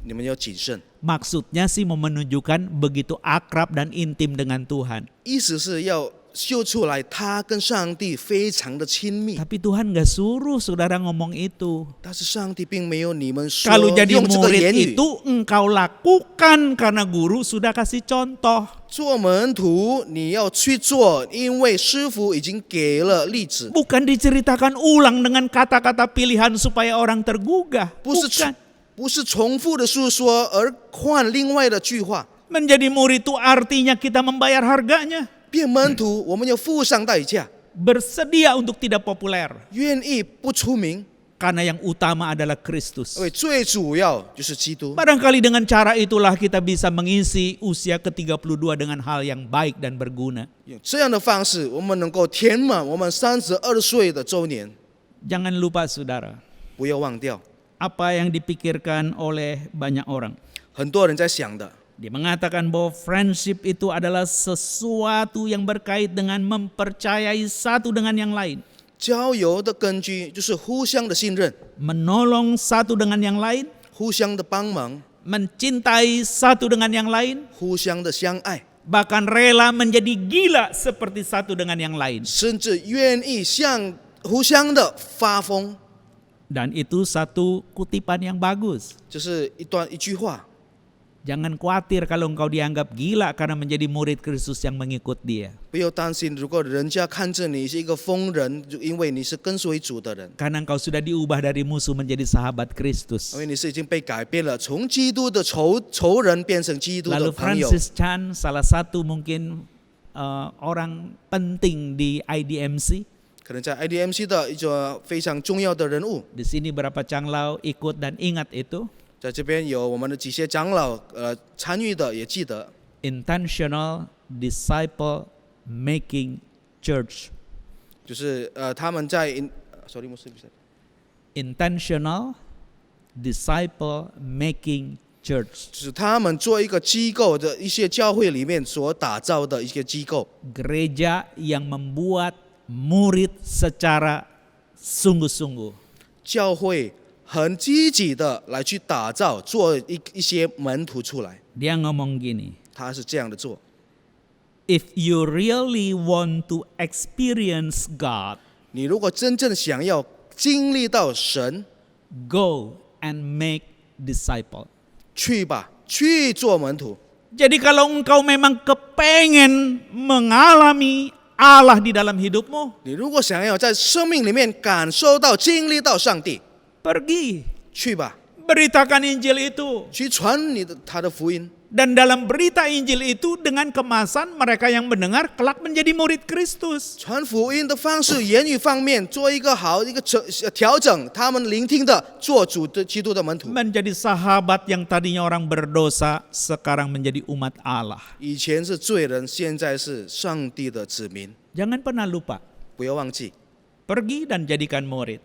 你们要谨慎。 Maksudnya sih mau menunjukkan begitu akrab dan intim dengan Tuhan. 意思是要秀出来他跟上帝非常的亲密， Tapi Tuhan gak suruh saudara ngomong itu. 但是上帝并没有你们说 Kalau jadi 用这个 murid 言语 itu engkau lakukan karena guru sudah kasih contoh. 做门徒，你要去做，因为师傅已经给了例子， Bukan diceritakan ulang dengan kata-kata pilihan supaya orang tergugah. 不是 Bukan. 不是重复的诉说，而换另外的句话。 Menjadi murid itu artinya kita membayar harganya. 变门徒，我们要付上代价， Bersedia untuk tidak populer. 愿意不出名， Karena yang utama adalah Kristus. 因为最主要就是基督。 Barangkali dengan cara itulah kita bisa mengisi usia ke-32 dengan hal yang baik dan berguna. 用这样的方式，我们能够填满我们32岁的周年。 Jangan lupa saudara, 不要忘掉， apa yang dipikirkan oleh banyak orang. 很多人在想的， Dia mengatakan bahwa friendship itu adalah sesuatu yang berkait dengan mempercayai satu dengan yang lain. 交友的根基就是互相的信任， Menolong satu dengan yang lain, 互相的帮忙， mencintai satu dengan yang lain, 互相的相爱， bahkan rela menjadi gila seperti satu dengan yang lain. 甚至愿意互相的发疯。 Dan itu satu kutipan yang bagus. 这是一句话， Jangan khawatir kalau engkau dianggap gila karena menjadi murid Kristus yang mengikut dia. 不要担心，如果人家看着你是一个疯人，就因为你是跟随主的人， Karena engkau sudah diubah dari musuh menjadi sahabat Kristus. 因为你是已经被改变了，从基督的仇人变成基督的 Lalu 朋友。 Francis Chan, salah satu mungkin orang penting di IDMC. 可能在 IDMC 的一个非常重要的人物， Di sini berapa Changlao ikut dan ingat itu. 在这边有我们的几些长老参与的，也记得 Intentional Disciple Making Church. 就是他们在sorry 牧师 Intentional Disciple Making Church. 就是他们做一个机构的一些教会里面所打造的一些机构， Gereja yang membuat murid secara sungguh-sungguh. 教会很积极的来去打造，做一些门徒出来。 Dia ngomong gini, 他是这样的做。 if you really want to experience God, 你如果真正想要经历到神， go and make disciple. 去吧，去做门徒。 Jadi kalau engkau memang kepengen mengalami Allah di dalam hidupmu, 你如果想要在生命里面感受到、经历到上帝， pergi. 去吧， Beritakan Injil itu. 去传他的福音。 Dan dalam berita Injil itu dengan kemasan mereka yang mendengar kelak menjadi murid Kristus. 传福音的方式、言语方面做一个好一个调整，他们聆听的做主的基督的门徒。 Menjadi sahabat yang tadinya orang berdosa sekarang menjadi umat Allah. 以前是罪人，现在是上帝的子民。 Jangan pernah lupa. 不要忘记， Pergi dan jadikan murid.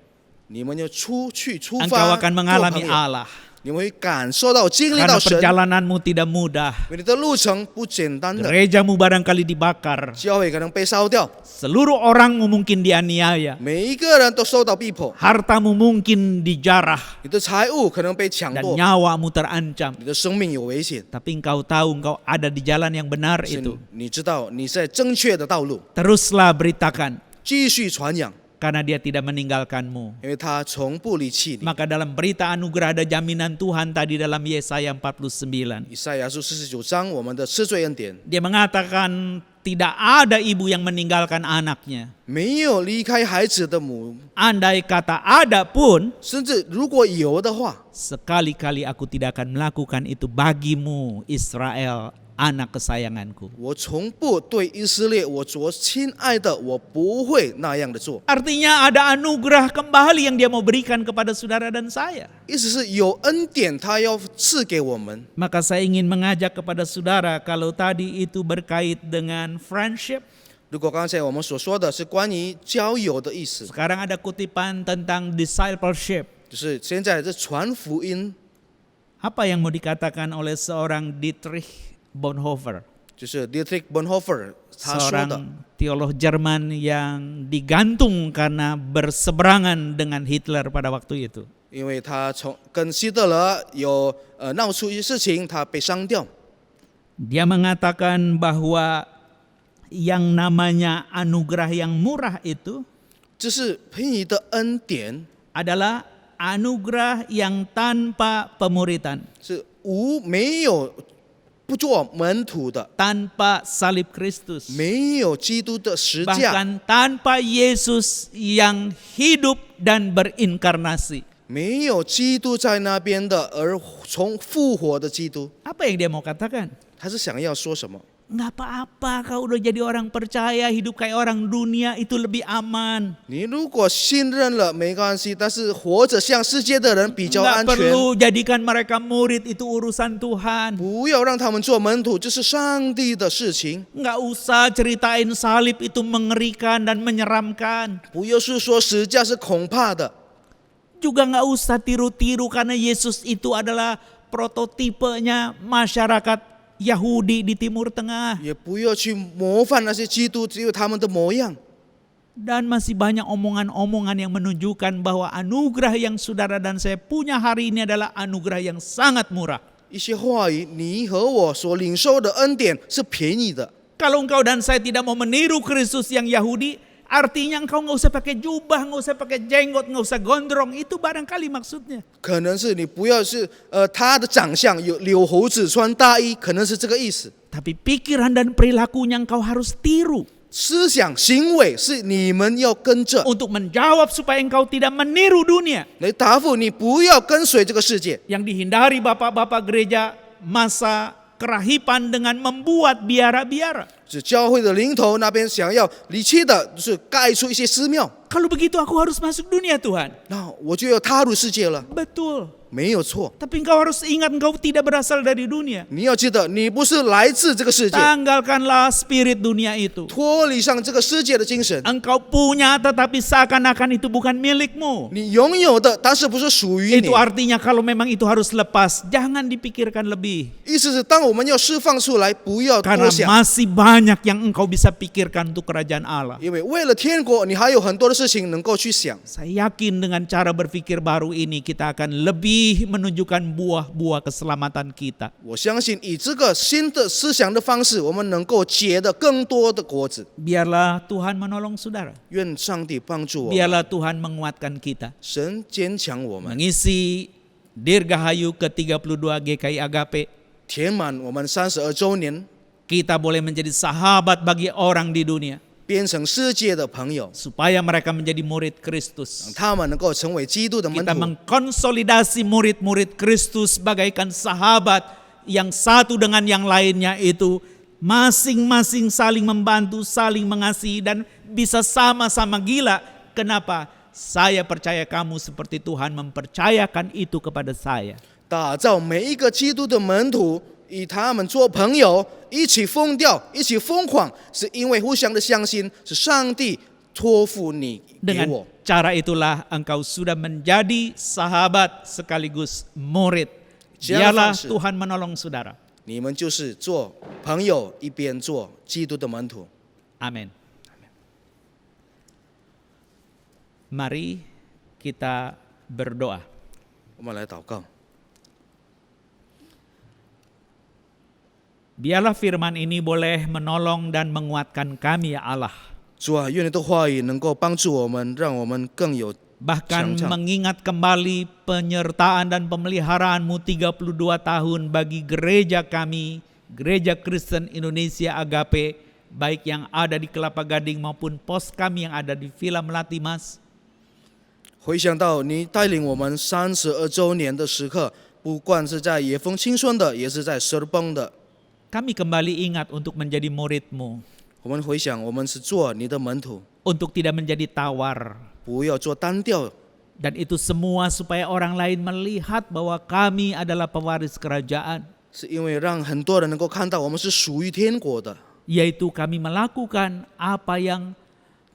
你们要出 Engkau 发， akan 做 mengalami 朋友， Allah. 你们会感受到、经历 Karena 到神。 perjalananmu tidak mudah. 因为你的路程不简单的， Gerejamu barangkali dibakar. 教会可能被烧掉， Seluruh orangmu mungkin dianiaya. 每一个人都受到逼迫， Hartamu mungkin dijarah. 你的财物可能被抢 Dan 夺， nyawamu terancam. 你的生命有危险。 Tapi engkau tahu engkau ada di jalan yang benar 是 itu. 你知道你在正确的道路， Teruslah beritakan. 继续传扬， Karena dia tidak meninggalkanmu. 因为他从不离弃你。 Maka dalam berita anugerah ada jaminan Tuhan tadi dalam Yesaya 49. 以赛亚书49章，我们的赦罪恩典， Dia mengatakan tidak ada ibu yang meninggalkan anaknya. 没有离开孩子的母， Andai kata ada pun, 甚至如果有的话， sekali-kali aku tidak akan melakukan itu bagimu Israel, anak kesayanganku. 我从不对以色列我所亲爱的，我不会那样的做。 Artinya ada anugerah kembali yang dia mau berikan kepada saudara dan saya. 意思是有恩典，他要赐给我们。 Maka saya ingin mengajak kepada saudara, kalau tadi itu berkait dengan friendship, 如果刚才我们所说的是关于交友的意思， sekarang ada kutipan tentang discipleship. 就是现在这传福音， Apa yang mau dikatakan oleh seorang Dietrich Bonhoeffer, 就是 Dietrich Bonhoeffer 他说的， seorang teolog Jerman yang digantung karena berseberangan dengan Hitler pada waktu itu. 因为他跟希特勒有闹出一些事情，他被伤掉。 Dia mengatakan bahwa yang namanya anugerah yang murah itu 这是便宜的恩典， adalah anugerah yang tanpa pemuritan, 是没有不做门徒的， tanpa salib Kristus, 没有基督的十架， bahkan tanpa Yesus yang hidup dan berinkarnasi. 没有基督在那边的，而从复活的基督。 Apa yang dia mau katakan? 他是想要说什么？ Nggak apa-apa kau udah jadi orang percaya, hidup kayak orang dunia itu lebih aman. 你如果信任了没关系，但是活着像世界的人比较 Nggak 安全。 perlu jadikan mereka murid, itu urusan Tuhan. 不要让他们做门徒，这是上帝的事情。 Nggak usah ceritain salib itu mengerikan dan menyeramkan. 不要是说十架是恐怕的， Juga nggak usah tiru-tiru karena Yesus itu adalah prototipenya masyarakat Yahudi di Timur Tengah. 也不要去模范那些基督，只有他们的模样。 Dan masih banyak omongan-omongan yang menunjukkan bahwa anugerah yang saudara dan saya punya hari ini adalah anugerah yang sangat murah. 一些话语，你和我所领受的恩典是便宜的。 Kalau engkau dan saya tidak mau meniru Kristus yang Yahudi, artinya engkau nggak usah pakai jubah, nggak usah pakai jenggot, nggak usah gondrong. Itu barangkali maksudnya. 可能是你不要是他的长相有留胡子穿大衣，可能是这个意思。 Tapi pikiran dan perilakunya engkau harus tiru. 思想行为是你们要跟着， Untuk menjawab supaya engkau tidak meniru dunia. 来答复你不要跟随这个世界。 Yang dihindari bapak-bapak gereja masa kerahipan dengan membuat biara-biara. 是教会的领头那边想要离弃的，就是盖出一些寺庙。 Kalau begitu aku harus masuk dunia Tuhan. 那我就要踏入世界了， Betul. 没有错。 Tapi engkau harus ingat engkau tidak berasal dari dunia. 你要记得，你不是来自这个世界， Tanggalkanlah spirit dunia itu. 脱离上这个世界的精神。 Engkau punya tetapi seakan-akan itu bukan milikmu. 你拥有的，但是不是属于你 Itu。artinya kalau memang itu harus lepas, jangan dipikirkan lebih. 意思是，当我们要释放出来，不要 Karena 多想， masih banyak yang engkau bisa pikirkan untuk kerajaan Allah. 因为为了天国，你还有很多的事情能够去想。 Saya yakin dengan cara berpikir baru ini kita akan lebih menunjukkan buah-buah keselamatan kita. 我相信以这个新的思想的方式，我们能够结的更多的果子。 Biarlah Tuhan menolong saudara. 愿上帝帮助我们， Biarlah Tuhan menguatkan kita. 神坚强我们， Mengisi Dirgahayu ke-32 GKI Agape, 填满我们32周年， kita boleh menjadi sahabat bagi orang di dunia. 变成世界的朋友， Supaya mereka menjadi murid Kristus. 他们能够成为基督的门 Kita 徒。 mengkonsolidasi murid-murid Kristus bagaikan sahabat yang satu dengan yang lainnya itu masing-masing saling membantu, saling mengasihi dan bisa sama-sama gila. Kenapa? Saya percaya kamu seperti Tuhan mempercayakan itu kepada saya. 打造每一个基督的门徒，与他们做朋友，一起疯掉，一起疯狂，是因为互相的相信，是上帝托付你给 Dengan 我。 cara itulah engkau sudah menjadi sahabat sekaligus murid. Biarlah Tuhan menolong saudara. 你们就是做朋友，一边做基督的门徒。 Amin. Mari kita berdoa. 我们来祷告， Biarlah firman ini boleh menolong dan menguatkan kami ya Allah. 主啊，愿你的话语能够帮助我们，让我们更有 Bahkan Siang-siang. mengingat kembali penyertaan dan pemeliharaanmu 32 tahun bagi gereja kami, Gereja Kristen Indonesia Agape, baik yang ada di Kelapa Gading maupun pos kami yang ada di Villa Melati Mas. 回想到你带领我们32周年的时刻，不管是在野风青春的，也是在蛇崩的， Kami kembali ingat untuk menjadi murid-Mu, 我们回想我们是做你的门徒， untuk tidak menjadi tawar. 不要做单调， Dan itu semua supaya orang lain melihat bahwa kami adalah pewaris kerajaan. 是因为让很多人能够看到我们是属于天国的， Yaitu kami melakukan apa yang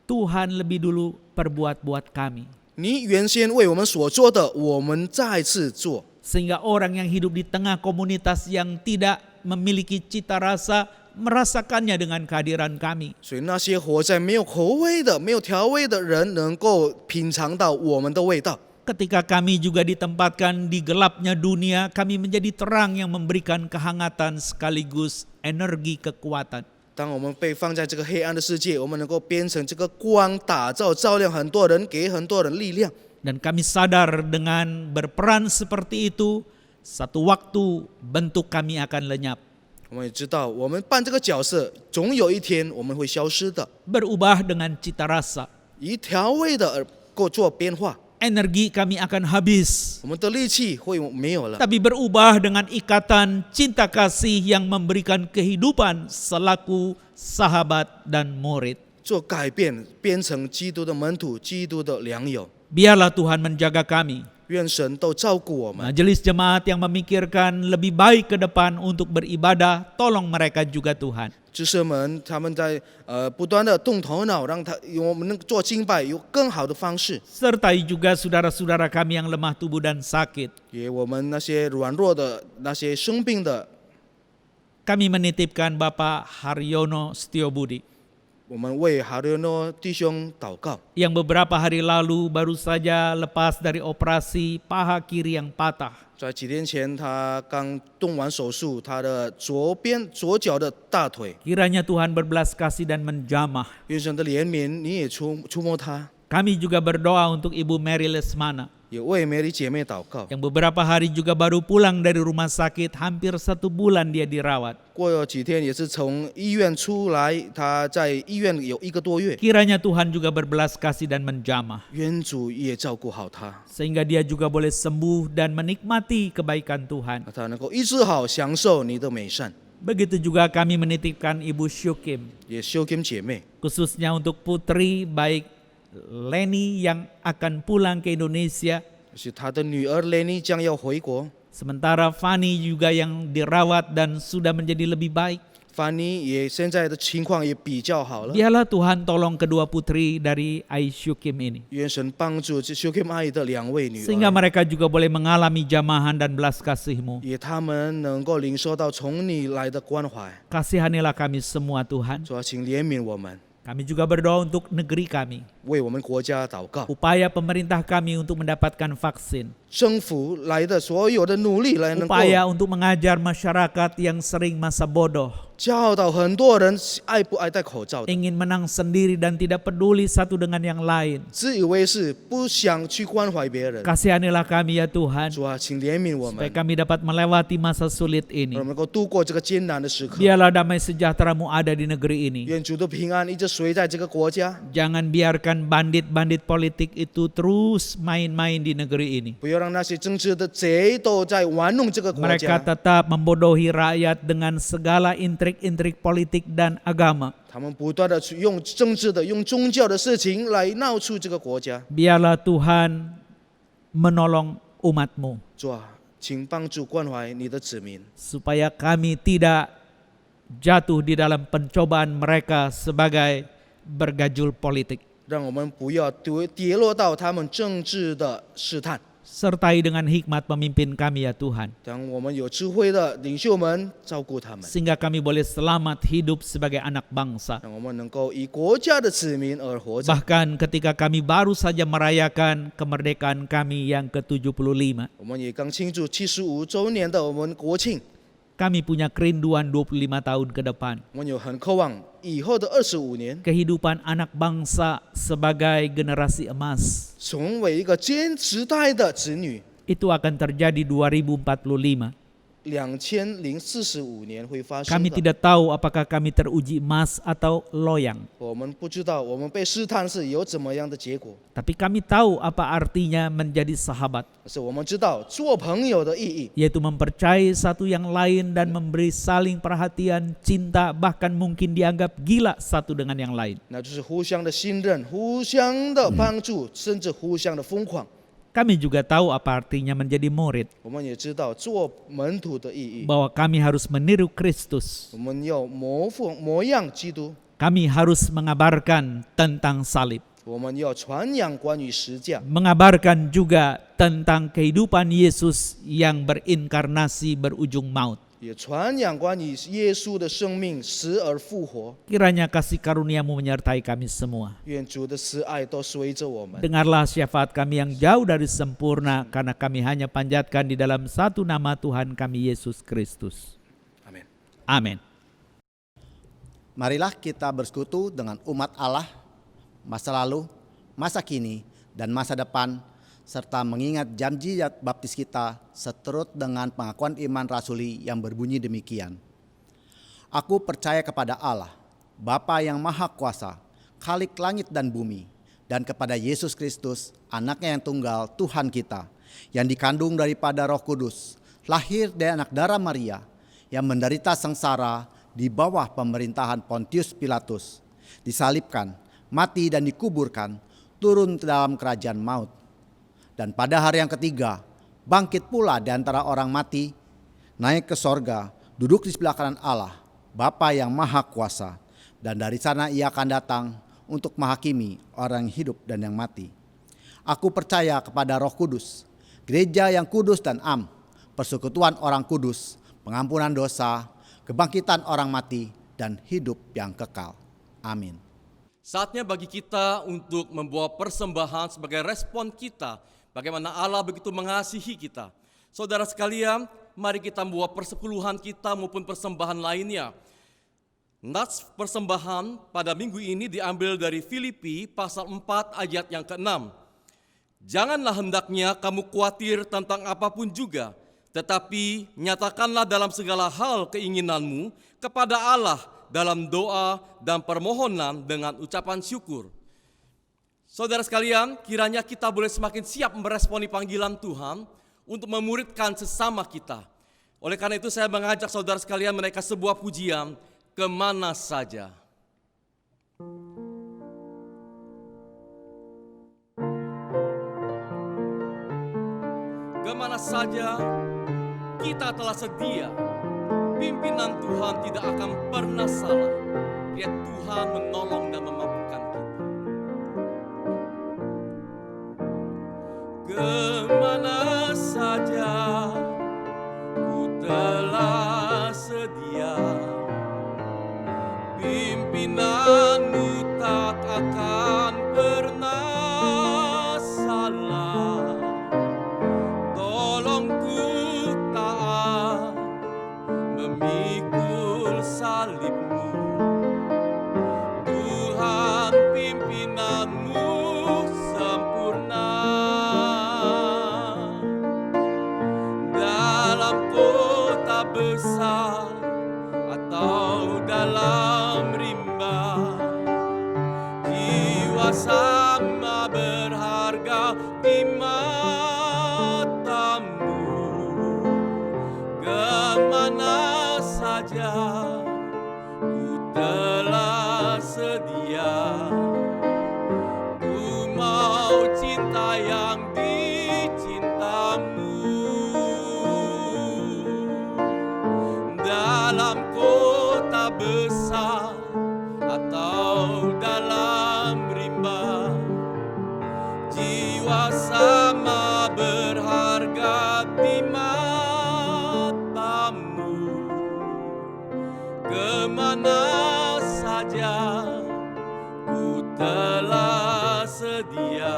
Tuhan lebih dulu perbuat buat kami. 你原先为我们所做的，我们再次做， Sehingga orang yang hidup di tengah komunitas yang tidak memiliki cita rasa merasakannya dengan kehadiran kami. 所以那些活在没有口味的、没有调味的人，能够品尝到我们的味道。Ketika kami juga ditempatkan di gelapnya dunia, kami menjadi terang yang memberikan kehangatan sekaligus energi kekuatan. 当我们被放在这个黑暗的世界，我们能够变成这个光，照亮很多人，给很多人力量。 Dan kami sadar dengan berperan seperti itu, satu waktu bentuk kami akan lenyap. 我们也知道，我们扮这个角色，总有一天我们会消失的， Berubah dengan cita rasa. 以调味的而做变化， Energi kami akan habis. 我们的力气会没有了。 Tapi berubah dengan ikatan cinta kasih yang memberikan kehidupan selaku sahabat dan murid. 做改变，变成基督的门徒，基督的良友。 Biarlah Tuhan menjaga kami. 愿神都照顾我们。 Majelis jemaat yang memikirkan lebih baik ke depan untuk beribadah, tolong mereka juga Tuhan. 知识们他们在不断的动头脑，让我们能做敬拜有更好的方式。 Sertai juga saudara-saudara kami yang lemah tubuh dan sakit. 也我们那些软弱的、那些生病的， Kami menitipkan Bapak Haryono Setiobudi 我们为哈利诺弟兄祷告。 yang beberapa hari lalu baru saja lepas dari operasi paha kiri yang patah. 在几天前，他刚动完手术，他的左脚的大腿。 Kiranya Tuhan berbelas kasih dan menjamah. 愿神的怜悯，你也触摸他， Kami juga berdoa untuk Ibu Mary Lesmana 也为梅里姐妹祷告。 yang beberapa hari juga baru pulang dari rumah sakit, hampir 1 bulan dia dirawat. 过了几天，也是从医院出来，他在医院有1个多月。 Kiranya Tuhan juga berbelas kasih dan menjamah, 愿主也照顾好他， sehingga dia juga boleh sembuh dan menikmati kebaikan Tuhan. 让他能够医治好，享受你的美善。 Begitu juga kami menitipkan Ibu Syukim, 也修跟姐妹， khususnya untuk putri baik Leni yang akan pulang ke Indonesia, 是他的女儿 Lenny 将要回国。 sementara Fanny juga yang dirawat dan sudah menjadi lebih baik. Fanny 也现在的情况也比较好了。 Biarlah Tuhan tolong kedua putri dari Ai Syukim ini, 愿神帮助这修跟爱的2位女 sehingga 儿， mereka juga boleh mengalami jamahan dan belas kasih-Mu. 也他们能够领受到从你来的关怀。 Kasihanilah kami semua Tuhan. 主啊，请怜悯我们， Kami juga berdoa untuk negeri kami, 为我们国家祷告。 upaya pemerintah kami untuk mendapatkan vaksin, 政府来的所有的努力来能够 upaya untuk mengajar masyarakat yang sering masa bodoh, 教导很多人爱不爱戴口罩的， ingin menang sendiri dan tidak peduli satu dengan yang lain. 自以为是，不想去关怀别人。 Kasihanilah kami ya Tuhan, 主啊，请怜悯我 supaya 们， kami dapat melewati masa sulit 让 ini. 我们能够度过这个艰难的时刻。 Biarlah damai sejahtera-Mu ada di negeri ini. 愿主的平安一直随在这个国家， Jangan biarkan bandit-bandit politik itu terus main-main di negeri ini. 不要让那些政治的贼都在玩弄这个国 Mereka 家。 tetap membodohi rakyat dengan segala intrik-intrik politik dan agama. 他们不断的去用政治的、用宗教的事情来闹出这个国家。 Biarlah Tuhan menolong umat-Mu, 主啊，请帮助关怀你的子民， supaya kami tidak jatuh di dalam pencobaan mereka sebagai bergajul politik. 让我们不要跌落到他们政治的试探。 Sertai dengan hikmat pemimpin kami ya Tuhan, 当我们有智慧的领袖们照顾他们， sehingga kami boleh selamat hidup sebagai anak bangsa. 让我们能够以国家的子民而活着。 Bahkan ketika kami baru saja merayakan kemerdekaan kami yang ke-75, 我们也刚庆祝75周年的我们国庆， kami punya kerinduan 25 tahun ke depan. 我们有很渴望以后的25年， Kehidupan anak bangsa sebagai generasi emas. 成为一个坚时代的子女。 Itu akan terjadi 2045. 2045年会发生 Kami 的。 tidak tahu apakah kami teruji emas atau loyang. 我们不知道我们被试探是有怎么样的结果， Tapi kami tahu apa artinya menjadi sahabat, 可是我们知道做朋友的意义， yaitu mempercayai satu yang lain dan memberi saling perhatian, cinta, bahkan mungkin dianggap gila satu dengan yang lain. 那就是互相的信任、互相的帮助，甚至互相的疯狂。 Kami juga tahu apa artinya menjadi murid, 我们也知道做门徒的意义， bahwa kami harus meniru Kristus. 我们要模样基督， Kami harus mengabarkan tentang salib, 我们要传扬关于十架， mengabarkan juga tentang kehidupan Yesus yang berinkarnasi berujung maut. 也传扬关于耶稣的生命死而复活。 Kiranya kasih karunia-Mu menyertai kami semua. 愿主的慈爱都随着我们。 Dengarlah syafaat kami yang jauh dari sempurna, karena kami hanya panjatkan di dalam satu nama Tuhan kami, Yesus Kristus. 阿门。 Amin. Marilah kita bersekutu dengan umat Allah, masa lalu, masa kini, dan masa depan, serta mengingat janji baptis kita seturut dengan pengakuan iman rasuli yang berbunyi demikian. Aku percaya kepada Allah, Bapa yang Maha Kuasa, Khalik langit dan bumi, dan kepada Yesus Kristus, anaknya yang tunggal, Tuhan kita, yang dikandung daripada Roh Kudus, lahir dari anak darah Maria, yang menderita sengsara di bawah pemerintahan Pontius Pilatus, disalibkan, mati dan dikuburkan, turun ke dalam kerajaan maut. Dan pada hari yang ketiga, bangkit pula di antara orang mati, naik ke sorga, duduk di sebelah kanan Allah, Bapa yang Maha Kuasa, dan dari sana ia akan datang untuk menghakimi orang yang hidup dan yang mati. Aku percaya kepada Roh Kudus, gereja yang kudus dan am, persekutuan orang kudus, pengampunan dosa, kebangkitan orang mati, dan hidup yang kekal. Amin. Saatnya bagi kita untuk membawa persembahan sebagai respon kita bagaimana Allah begitu mengasihi kita. Saudara sekalian, mari kita membawa persepuluhan kita maupun persembahan lainnya. Nats persembahan pada minggu ini diambil dari Filipi pasal 4 ayat yang ke-6. Janganlah hendaknya kamu khawatir tentang apapun juga, tetapi nyatakanlah dalam segala hal keinginanmu kepada Allah dalam doa dan permohonan dengan ucapan syukur. Saudara sekalian, kiranya kita boleh semakin siap meresponi panggilan Tuhan untuk memuridkan sesama kita. Oleh karena itu saya mengajak saudara sekalian menaikkan sebuah pujian, kemana saja. Kemana saja kita telah sedia, pimpinan Tuhan tidak akan pernah salah. Lihat Tuhan menolong dan memampukan kita. Kemana saja ku telah sedia, pimpinanmu tak akan pernah salah. Tolong ku taat memikul salibmu, Tuhan pimpinanmu sempurna. Dalam kota besar atau dalam rimba, jiwa sama berharga di matamu. Kemana saja ku telah sedia, ku mau cinta yang dicintamu. Dalam kota besar atau dalam rimba, jiwa sama berharga di matamu. Kemana saja ku telah sedia,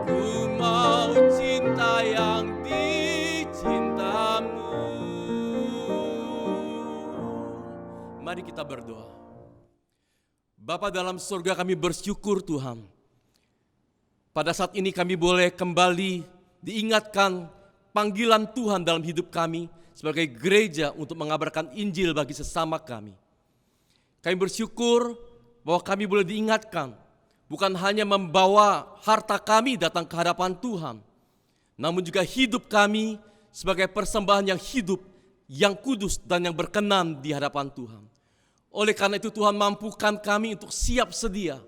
ku mau cinta yang dicintamu. Mari kita berdoa. Bapa dalam surga, kami bersyukur Tuhan. Pada saat ini kami boleh kembali diingatkan panggilan Tuhan dalam hidup kami sebagai gereja untuk mengabarkan Injil bagi sesama kami. Kami bersyukur bahwa kami boleh diingatkan bukan hanya membawa harta kami datang ke hadapan Tuhan, namun juga hidup kami sebagai persembahan yang hidup, yang kudus dan yang berkenan di hadapan Tuhan. Oleh karena itu Tuhan mampukan kami untuk siap sedia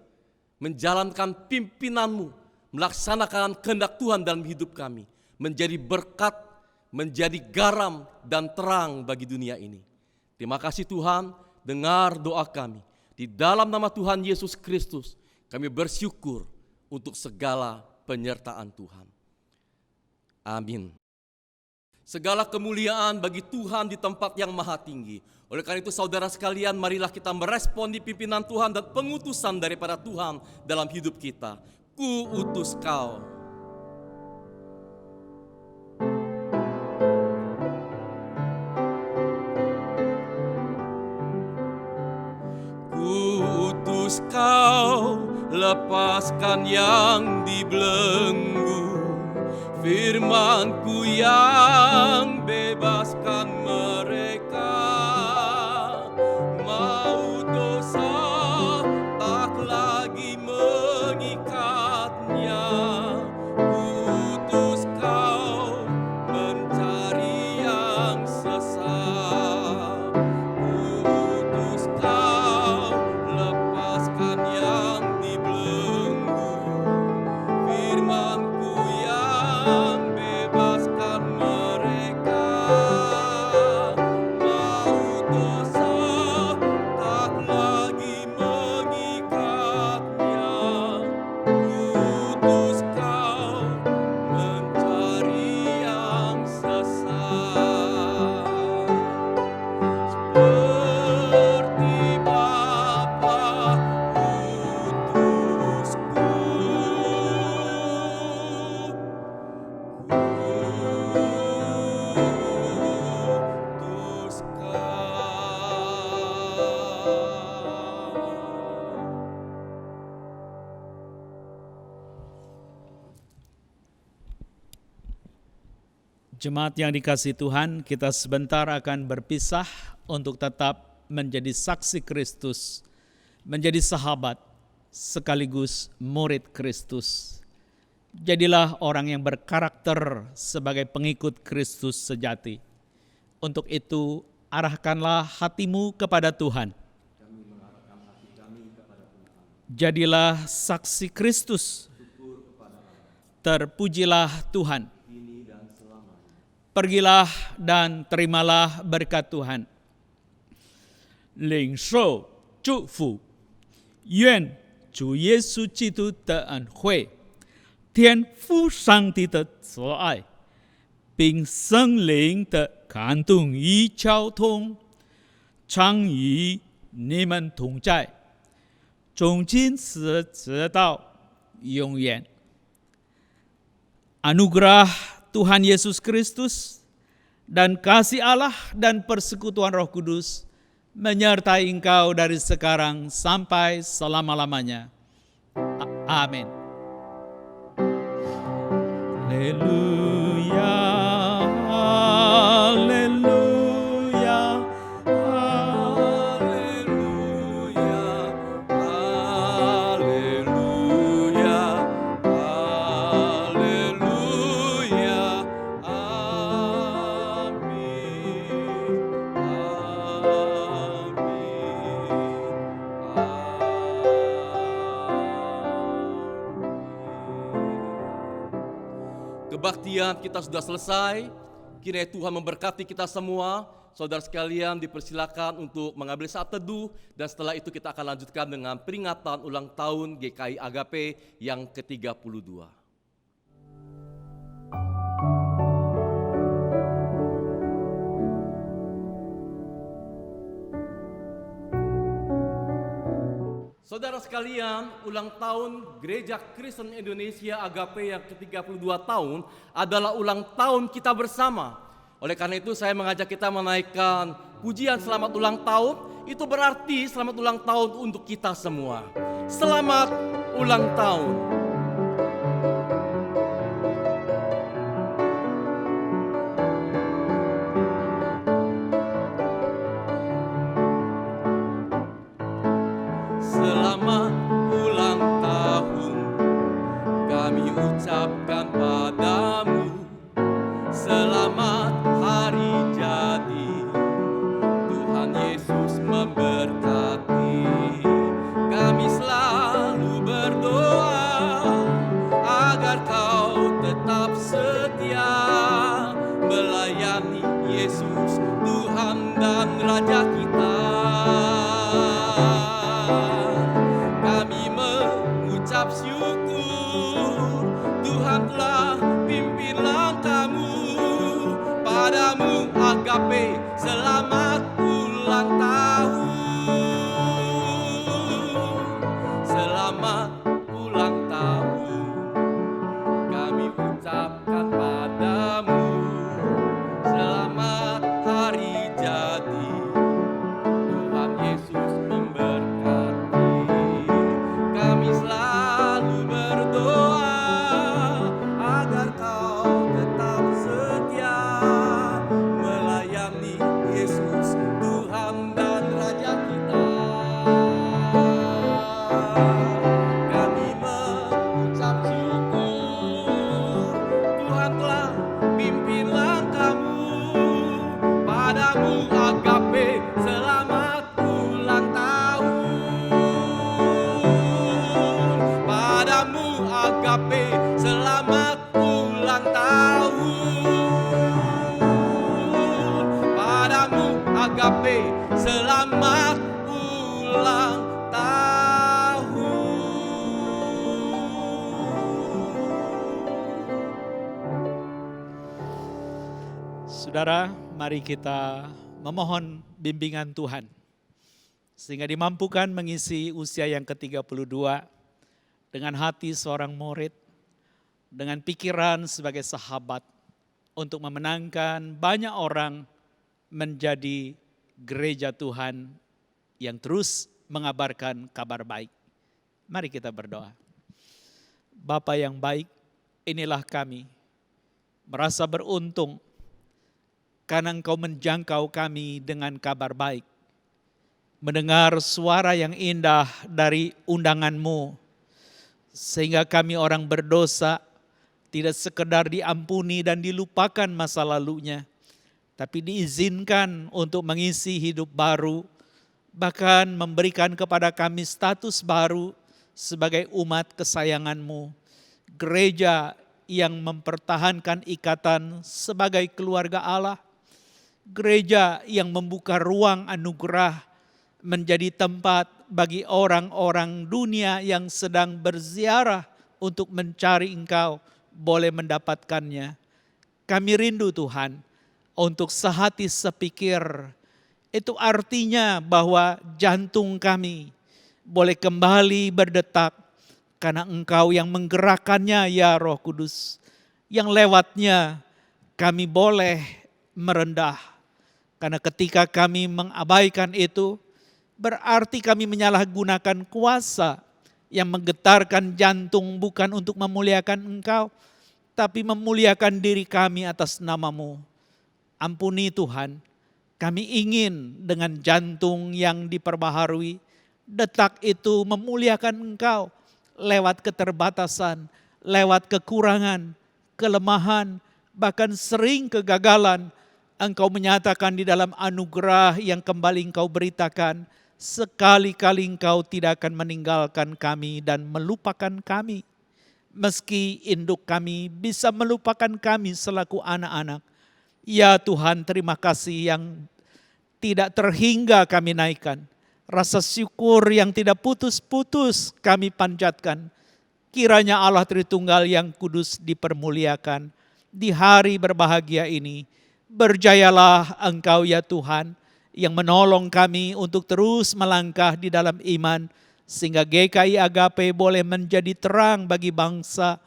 menjalankan pimpinan-Mu, melaksanakan kehendak Tuhan dalam hidup kami, menjadi berkat, menjadi garam dan terang bagi dunia ini. Terima kasih Tuhan, dengar doa kami. Di dalam nama Tuhan Yesus Kristus, kami bersyukur untuk segala penyertaan Tuhan. Amin. Segala kemuliaan bagi Tuhan di tempat yang maha tinggi. Oleh karena itu saudara sekalian, marilah kita merespon di pimpinan Tuhan dan pengutusan daripada Tuhan dalam hidup kita. Ku utus kau. Ku utus kau, lepaskan yang dibelenggu. Firman-Ku yang bebaskan mereka. Maut dosa tak lagi mengikatnya. Ku utus kau mencari yang sesat. Ku utus kau lepaskan yang dibelenggu. Firman-Ku yang bebaskan mereka. Maut dosa tak lagi mengikatnya. Utus kau mencari yang sesat. Seperti Bapa utusku. Jemaat yang dikasihi Tuhan, kita sebentar akan berpisah untuk tetap menjadi saksi Kristus, menjadi sahabat, sekaligus murid Kristus. Jadilah orang yang berkarakter sebagai pengikut Kristus sejati. Untuk itu, arahkanlah hatimu kepada Tuhan. Jadilah saksi Kristus. Terpujilah Tuhan. Pergilah dan terimalah berkat Tuhan. 领受祝福，愿主耶稣基督的恩惠、天父上帝的慈爱，并圣灵的感动与交通，常与你们同在，从今时直到永远。Anugerah Tuhan Yesus Kristus dan kasih Allah dan persekutuan Roh Kudus menyertai engkau dari sekarang sampai selama-lamanya. Amin. Haleluya, haleluya, Haleluya, haleluya, haleluya, amin. Kebaktian kita sudah selesai. Kiranya Tuhan memberkati kita semua. Saudara sekalian dipersilakan untuk mengambil saat teduh. Dan setelah itu kita akan lanjutkan dengan peringatan ulang tahun GKI Agape yang ke-32. Saudara sekalian, ulang tahun Gereja Kristen Indonesia Agape yang ke-32 tahun adalah ulang tahun kita bersama. Oleh karena itu saya mengajak kita menaikkan pujian selamat ulang tahun. Itu berarti selamat ulang tahun untuk kita semua. Selamat ulang tahun. Selamat ulang tahun kami ucapkan padamu. Selamat hari jadi, Tuhan Yesus memberkati. Kami selalu berdoa agar kau tetap setia melayani Yesus, Tuhan dan Raja kita. Kami mengucap syukur Tuhan telah pimpin langkahmu Saudara, mari kita memohon bimbingan Tuhan sehingga dimampukan mengisi usia yang ke-32 dengan hati seorang murid, dengan pikiran sebagai sahabat untuk memenangkan banyak orang menjadi gereja Tuhan yang terus mengabarkan kabar baik. Mari kita berdoa. Bapa yang baik, inilah kami, merasa beruntung karena Engkau menjangkau kami dengan kabar baik. Mendengar suara yang indah dari undangan-Mu, sehingga kami orang berdosa tidak sekedar diampuni dan dilupakan masa lalunya, tapi diizinkan untuk mengisi hidup baru, bahkan memberikan kepada kami status baru sebagai umat kesayangan-Mu, gereja yang mempertahankan ikatan sebagai keluarga Allah, gereja yang membuka ruang anugerah menjadi tempat bagi orang-orang dunia yang sedang berziarah untuk mencari Engkau boleh mendapatkannya. Kami rindu Tuhan untuk sehati sepikir. Itu artinya bahwa jantung kami boleh kembali berdetak karena Engkau yang menggerakkannya ya Roh Kudus. Yang lewatnya kami boleh merendah. Karena ketika kami mengabaikan itu, berarti kami menyalahgunakan kuasa yang menggetarkan jantung bukan untuk memuliakan Engkau, tapi memuliakan diri kami atas nama-Mu. Ampuni Tuhan, kami ingin dengan jantung yang diperbaharui, detak itu memuliakan Engkau lewat keterbatasan, lewat kekurangan, kelemahan, bahkan sering kegagalan. Engkau menyatakan di dalam anugerah yang kembali Engkau beritakan, sekali-kali Engkau tidak akan meninggalkan kami dan melupakan kami. Meski induk kami bisa melupakan kami selaku anak-anak. Ya Tuhan, terima kasih yang tidak terhingga kami naikkan. Rasa syukur yang tidak putus-putus kami panjatkan. Kiranya Allah Tritunggal yang kudus dipermuliakan di hari berbahagia ini. Berjayalah Engkau ya Tuhan yang menolong kami untuk terus melangkah di dalam iman sehingga GKI Agape boleh menjadi terang bagi bangsa.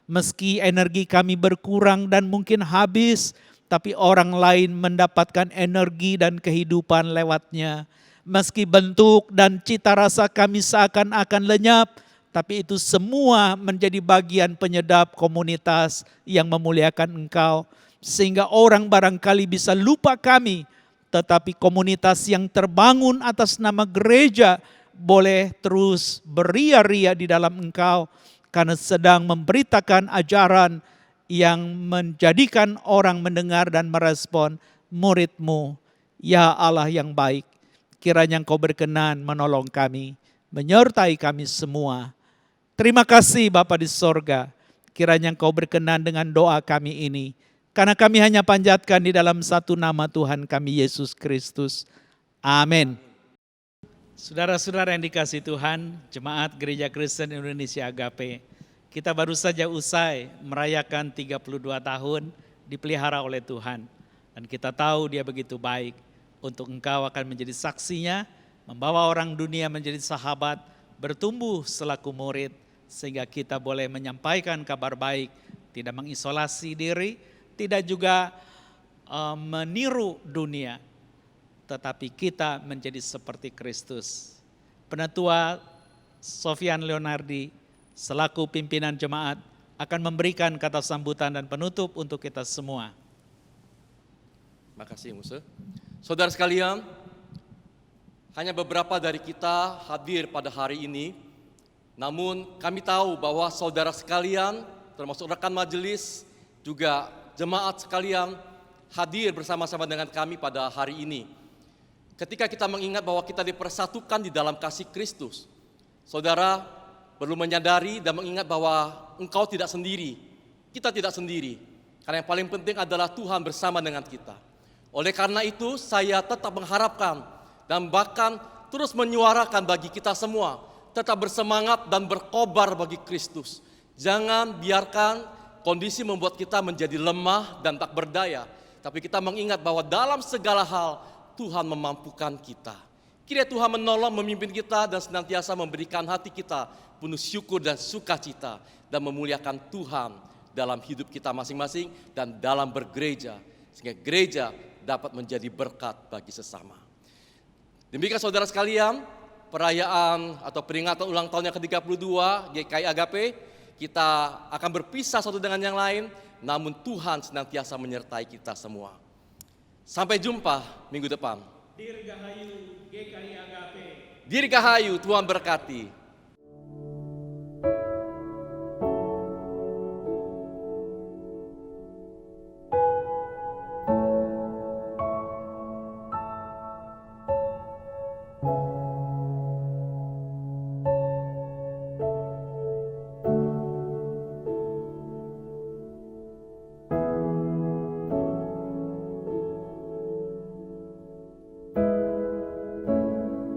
Meski energi kami berkurang dan mungkin habis, tapi orang lain mendapatkan energi dan kehidupan lewatnya. Meski bentuk dan cita rasa kami seakan-akan lenyap, tapi itu semua menjadi bagian penyedap komunitas yang memuliakan Engkau. Sehingga orang barangkali bisa lupa kami, tetapi komunitas yang terbangun atas nama gereja boleh terus beria-ria di dalam Engkau karena sedang memberitakan ajaran yang menjadikan orang mendengar dan merespon murid-Mu. Ya Allah yang baik, kiranya Engkau berkenan menolong kami, menyertai kami semua. Terima kasih Bapa di sorga, kiranya Engkau berkenan dengan doa kami ini. Karena kami hanya panjatkan di dalam satu nama Tuhan kami Yesus Kristus. Amin. Saudara-saudara yang dikasihi Tuhan, Jemaat Gereja Kristen Indonesia Agape, kita baru saja usai merayakan 32 tahun dipelihara oleh Tuhan. Dan kita tahu Dia begitu baik. Untuk engkau akan menjadi saksinya, membawa orang dunia menjadi sahabat, bertumbuh selaku murid, sehingga kita boleh menyampaikan kabar baik, tidak mengisolasi diri, tidak juga meniru dunia, tetapi kita menjadi seperti Kristus. Penatua Sofian Leonardi selaku pimpinan jemaat akan memberikan kata sambutan dan penutup untuk kita semua. Makasih Musa. Saudara sekalian, hanya beberapa dari kita hadir pada hari ini, namun kami tahu bahwa saudara sekalian, termasuk rekan majelis, juga jemaat sekalian hadir bersama-sama dengan kami pada hari ini. Ketika kita mengingat bahwa kita dipersatukan di dalam kasih Kristus, saudara perlu menyadari dan mengingat bahwa engkau tidak sendiri, kita tidak sendiri. Karena yang paling penting adalah Tuhan bersama dengan kita. Oleh karena itu saya tetap mengharapkan dan bahkan terus menyuarakan bagi kita semua, tetap bersemangat dan berkobar bagi Kristus. Jangan biarkan kondisi membuat kita menjadi lemah dan tak berdaya. tapi kita mengingat bahwa dalam segala hal Tuhan memampukan kita. Kiranya Tuhan menolong, memimpin kita dan senantiasa memberikan hati kita penuh syukur dan sukacita dan memuliakan Tuhan dalam hidup kita masing-masing dan dalam bergereja, sehingga gereja dapat menjadi berkat bagi sesama. Demikian saudara sekalian, perayaan atau peringatan ulang tahun yang ke-32 GKI Agape, kita akan berpisah satu dengan yang lain, namun Tuhan senantiasa menyertai kita semua. Sampai jumpa minggu depan. Dirgahayu GKI Agape. Dirgahayu, Tuhan berkati. Thank